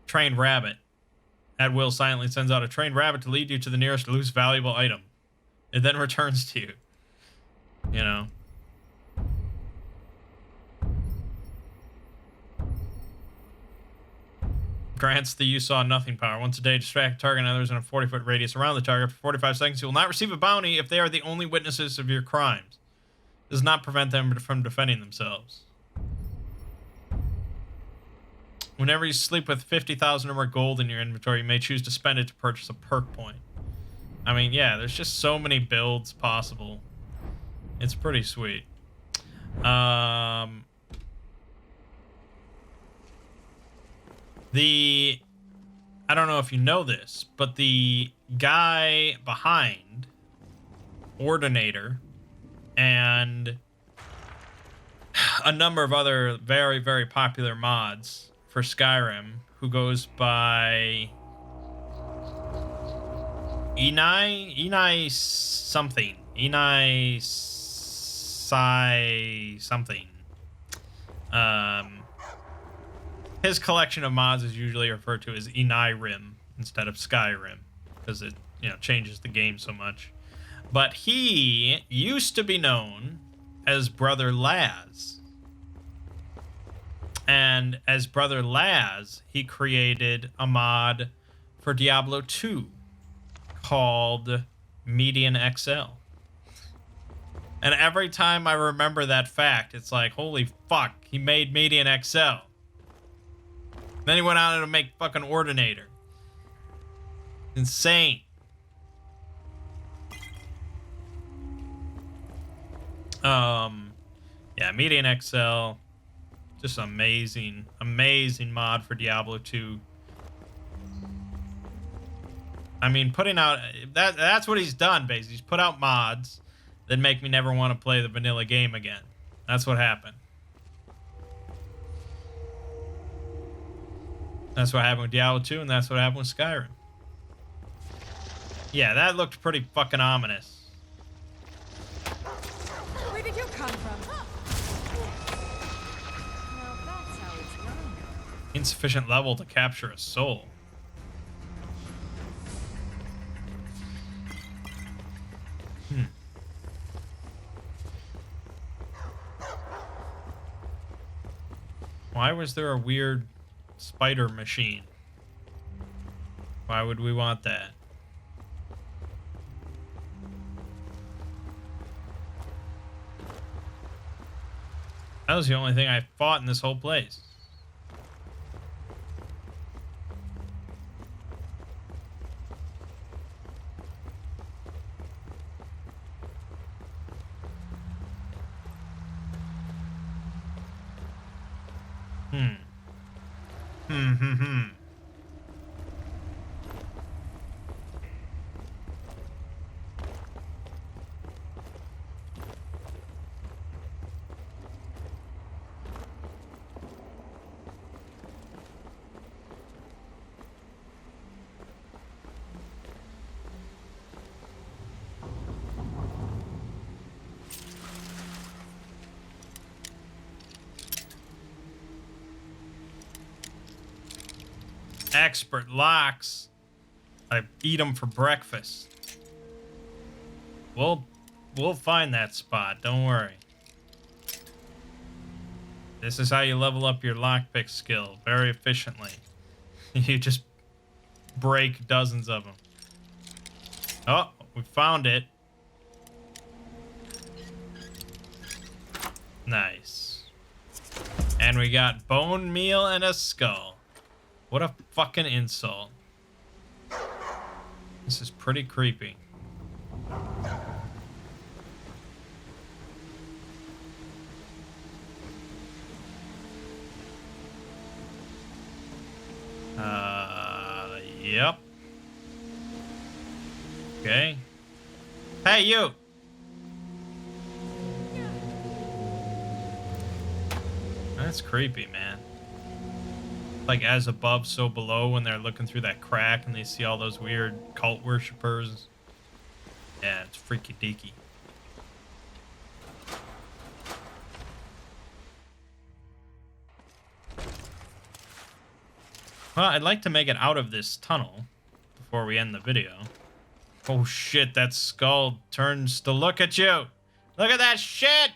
Trained rabbit. At will silently sends out a trained rabbit to lead you to the nearest loose valuable item. It then returns to you. You know. Grants the you saw nothing power. Once a day, distract the target and others in a 40-foot radius around the target for 45 seconds. You will not receive a bounty if they are the only witnesses of your crimes. This does not prevent them from defending themselves. Whenever you sleep with 50,000 or more gold in your inventory, you may choose to spend it to purchase a perk point. I mean, yeah, there's just so many builds possible. It's pretty sweet. I don't know if you know this, but the guy behind Ordinator and a number of other very, very popular mods for Skyrim, who goes by Enai something. Enai Sai something. His collection of mods is usually referred to as Enairim instead of Skyrim, because it, changes the game so much. But he used to be known as Brother Laz. And as Brother Laz, he created a mod for Diablo 2 called Median XL. And every time I remember that fact, it's like, holy fuck, he made Median XL. Then he went on to make fucking Ordinator. Insane. Yeah, Median XL. Just amazing, amazing mod for Diablo 2. I mean, putting out that's what he's done, basically. He's put out mods that make me never want to play the vanilla game again. That's what happened. That's what happened with Diablo 2, and that's what happened with Skyrim. Yeah, that looked pretty fucking ominous. Where did you come from? Well, that's how it's run. Insufficient level to capture a soul. Why was there a weird spider machine? Why would we want that? That was the only thing I fought in this whole place. Expert locks. I eat them for breakfast. We'll find that spot. Don't worry. This is how you level up your lockpick skill very efficiently. You just break dozens of them. Oh, we found it. Nice. And we got bone meal and a skull. What a fucking insult. This is pretty creepy. Yep. Okay. Hey, you! That's creepy, man. Like as above, so below when they're looking through that crack and they see all those weird cult worshippers. Yeah, it's freaky deaky. Well, I'd like to make it out of this tunnel before we end the video. Oh shit, that skull turns to look at you. Look at that shit!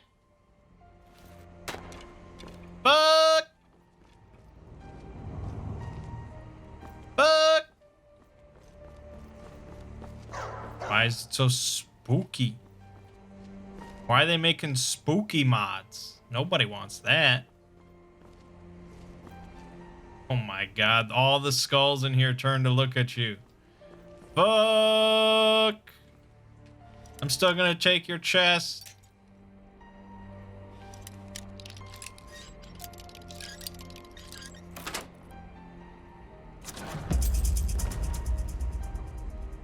Fuck! Fuck! Why is it so spooky? Why are they making spooky mods? Nobody wants that. Oh my god, all the skulls in here turn to look at you. Fuck! I'm still gonna take your chest.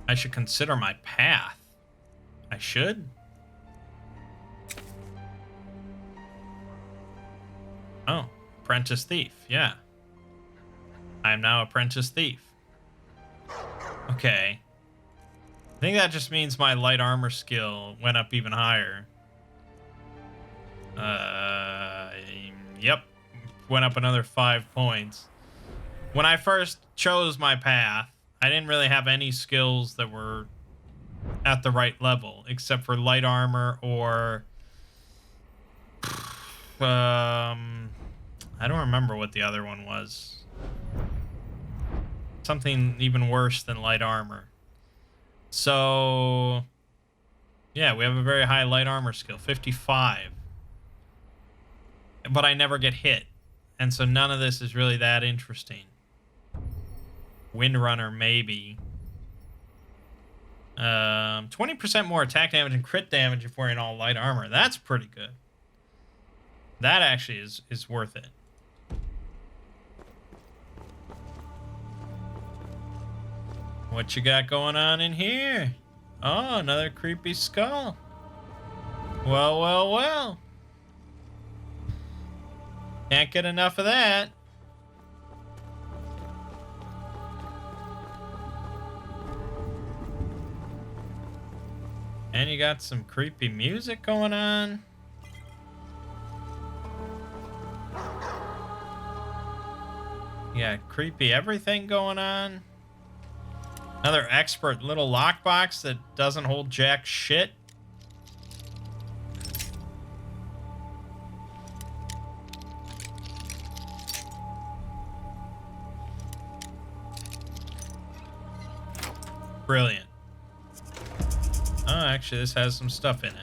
I should consider my path. I should. Oh, apprentice thief, yeah. I am now apprentice thief. Okay. I think that just means my light armor skill went up even higher. Yep. Went up another 5 points. When I first chose my path, I didn't really have any skills that were at the right level, except for light armor or... I don't remember what the other one was. Something even worse than light armor. So, yeah, we have a very high light armor skill, 55. But I never get hit. And so none of this is really that interesting. Windrunner, maybe. 20% more attack damage and crit damage if wearing all light armor. That's pretty good. That actually is worth it. What you got going on in here? Oh, another creepy skull. Well, well, well. Can't get enough of that. And you got some creepy music going on. You got creepy everything going on. Another expert little lockbox that doesn't hold jack shit. Brilliant. Oh, actually, this has some stuff in it.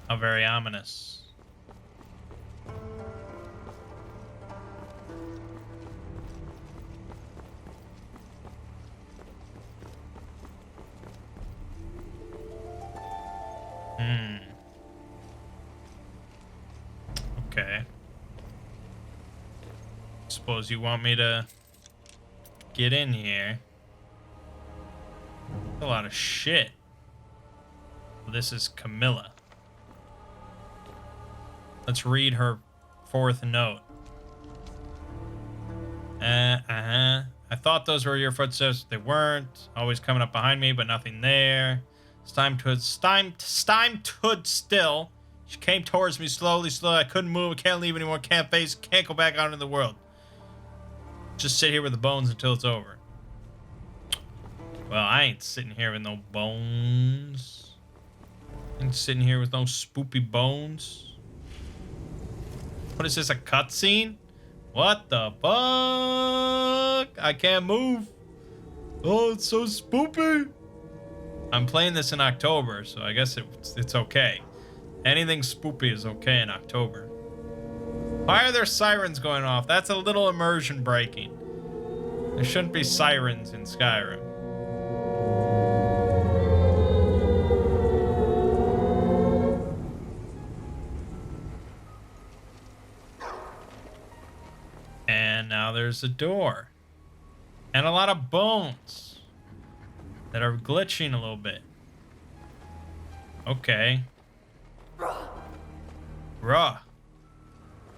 How very ominous. Okay. Suppose you want me to get in here. A lot of shit. This is Camilla. Let's read her 4th note. I thought those were your footsteps. They weren't. Always coming up behind me, but nothing there. Stood still. She came towards me slowly. I couldn't move. I can't leave anymore. Can't face. Can't go back out into the world. Just sit here with the bones until it's over. Well, I ain't sitting here with no bones. I ain't sitting here with no spoopy bones. What is this, a cutscene? What the fuck? I can't move. Oh, it's so spoopy. I'm playing this in October, so I guess it's okay. Anything spoopy is okay in October. Why are there sirens going off? That's a little immersion breaking. There shouldn't be sirens in Skyrim. And now there's a door. And a lot of bones that are glitching a little bit. Okay. Ruh.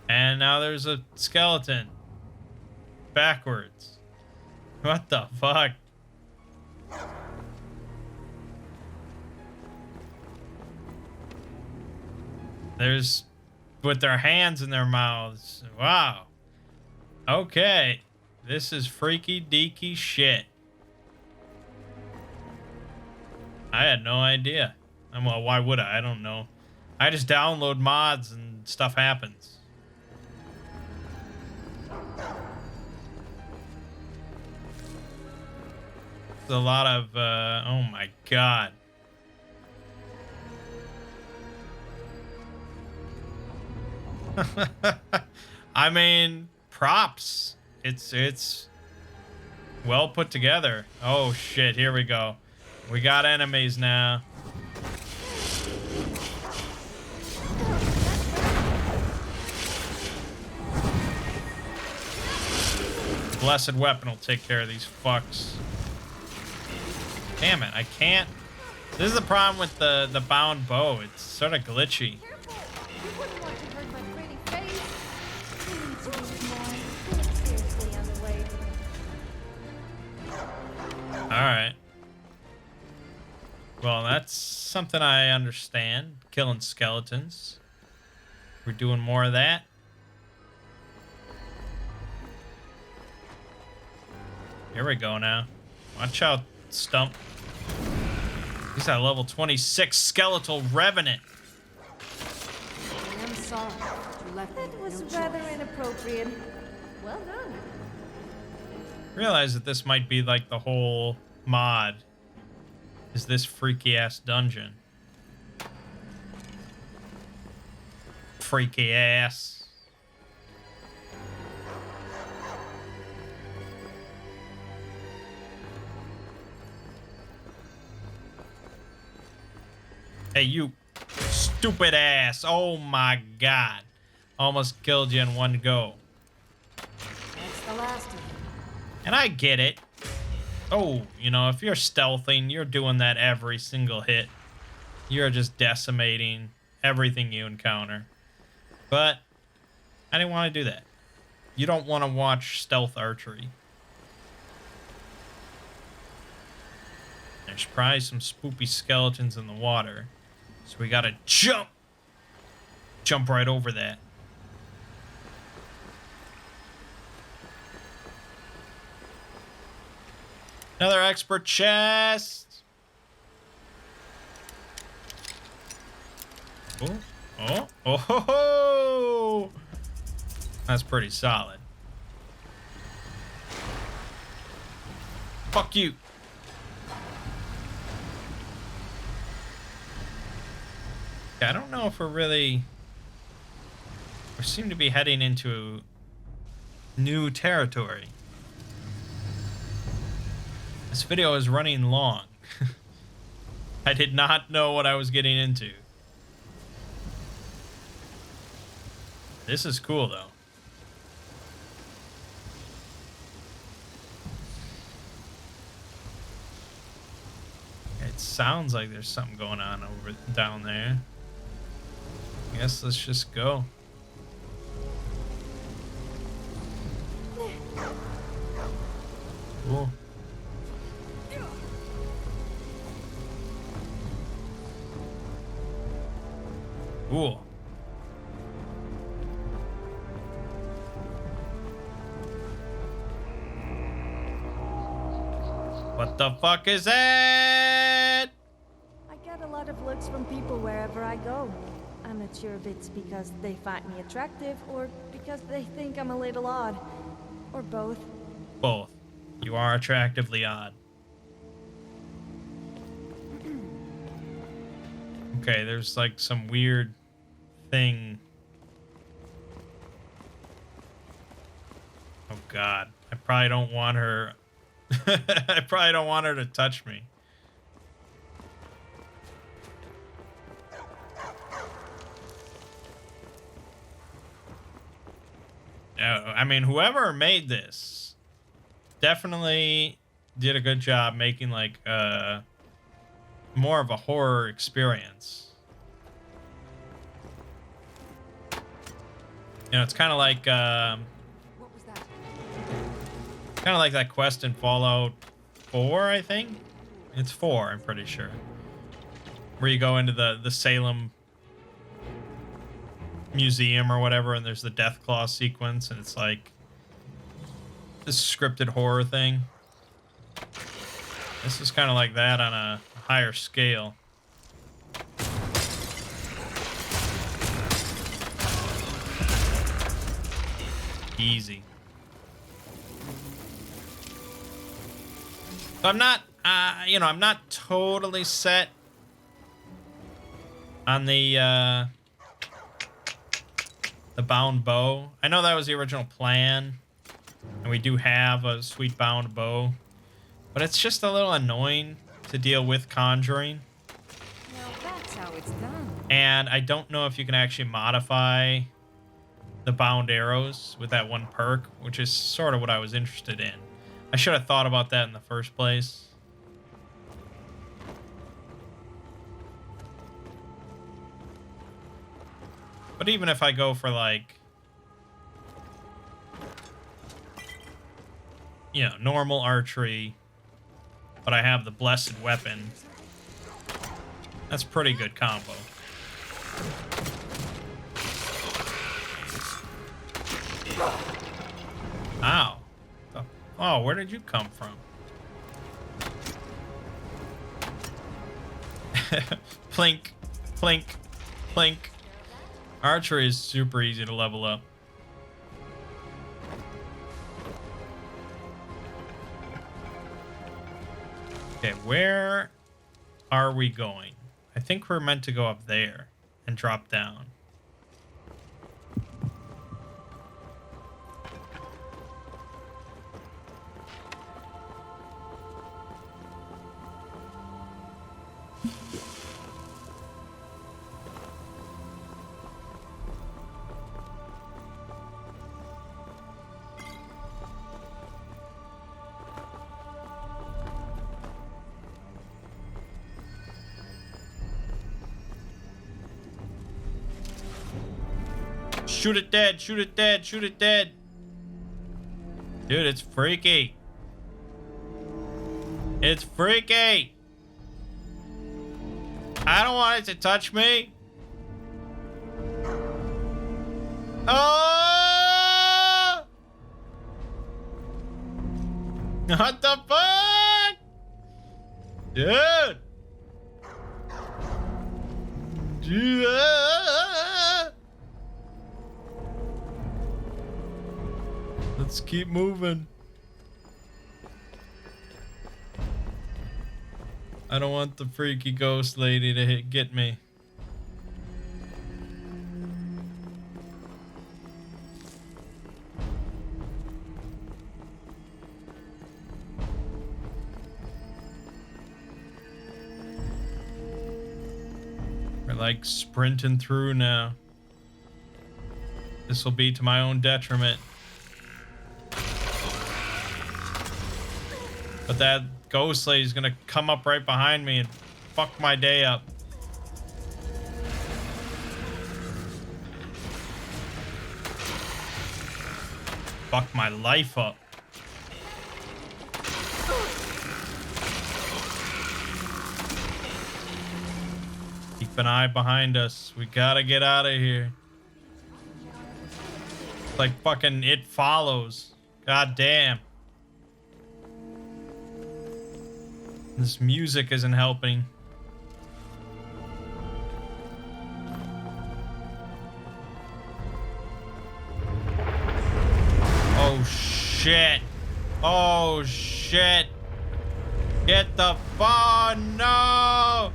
And now there's a skeleton. Backwards. What the fuck? There's with their hands in their mouths. Wow. Okay. This is freaky deaky shit. I had no idea. Well, why would I? I don't know. I just download mods and stuff happens. There's a lot of, oh my god. I mean, props. It's well put together. Oh shit, here we go. We got enemies now. Blessed weapon will take care of these fucks. Damn it, I can't. This is the problem with the bound bow. It's sort of glitchy. Alright. Well, that's something I understand. Killing skeletons. We're doing more of that. Here we go now. Watch out, Stump. He's at level 26 skeletal revenant. I am sorry. You left me That was no rather choice. inappropriate. Well done. Realize that this might be like the whole mod. Is this freaky ass dungeon? Freaky ass. Hey, you stupid ass. Oh my god. Almost killed you in one go. That's the last of it. And I get it. Oh, you know, if you're stealthing, you're doing that every single hit. You're just decimating everything you encounter. But I didn't want to do that. You don't want to watch stealth archery. There's probably some spoopy skeletons in the water. So we gotta jump. Jump right over that. Another expert chest. Oh, oh, oh, ho, ho. That's pretty solid. Fuck you. I don't know if we seem to be heading into new territory. This video is running long. I did not know what I was getting into. This is cool though. It sounds like there's something going on over down there. I guess let's just go. Cool. Cool. What the fuck is that? I get a lot of looks from people wherever I go. I'm not sure if it's because they find me attractive or because they think I'm a little odd. Or both. Both. You are attractively odd. Okay, there's like some weird thing. Oh god. I probably don't want her. I probably don't want her to touch me. I mean, whoever made this definitely did a good job making like more of a horror experience. You know, it's kind of like What was that? kind of like that quest in Fallout 4, I think. It's 4, I'm pretty sure. Where you go into the Salem museum or whatever, and there's the Deathclaw sequence, and it's like this scripted horror thing. This is kind of like that on a higher scale. peasy. So I'm not, you know, I'm not totally set on the bound bow. I know that was the original plan, and we do have a sweet bound bow, but it's just a little annoying to deal with conjuring. Well, that's how it's done. And I don't know if you can actually modify the bound arrows with that one perk, which is sort of what I was interested in. I should have thought about that in the first place. But even if I go for, like, you know, normal archery, but I have the blessed weapon, that's pretty good combo. Ow. Oh, where did you come from? Plink, plink, plink. Archery is super easy to level up. Okay, where are we going? I think we're meant to go up there and drop down. Shoot it dead, shoot it dead, shoot it dead. Dude, it's freaky. It's freaky. I don't want it to touch me. Oh! What the fuck? Dude. Dude. Let's keep moving. I don't want the freaky ghost lady to get me. We're like sprinting through now. This will be to my own detriment. But that ghost lady's gonna come up right behind me and fuck my day up. Fuck my life up. Keep an eye behind us. We gotta get out of here. It's like fucking It Follows. God damn. This music isn't helping. Oh shit. Oh shit. Get the phone. No.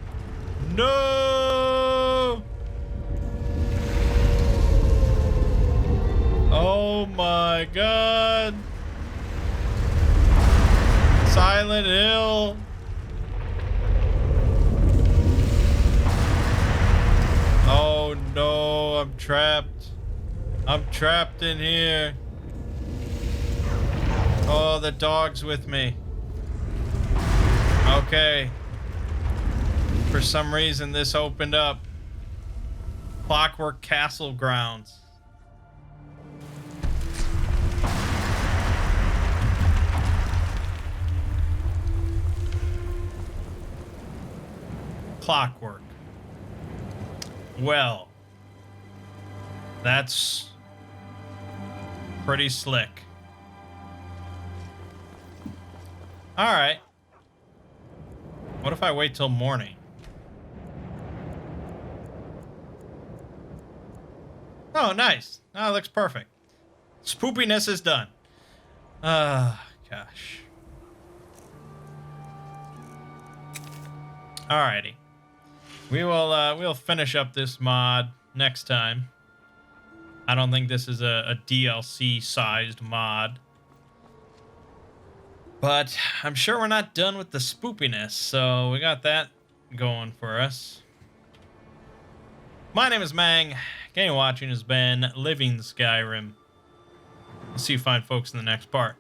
No. Oh my god. Silent Hill. Oh no, I'm trapped. I'm trapped in here. Oh, the dog's with me. Okay. For some reason, this opened up. Clockwork Castle grounds. Clockwork. Well, that's pretty slick. All right. What if I wait till morning? Oh, nice. Oh, it looks perfect. Spoopiness is done. Ah, gosh. Alrighty. We'll finish up this mod next time. I don't think this is a DLC-sized mod. But I'm sure we're not done with the spoopiness, so we got that going for us. My name is Mangg. Game watching has been Living Skyrim. I'll see you fine folks in the next part.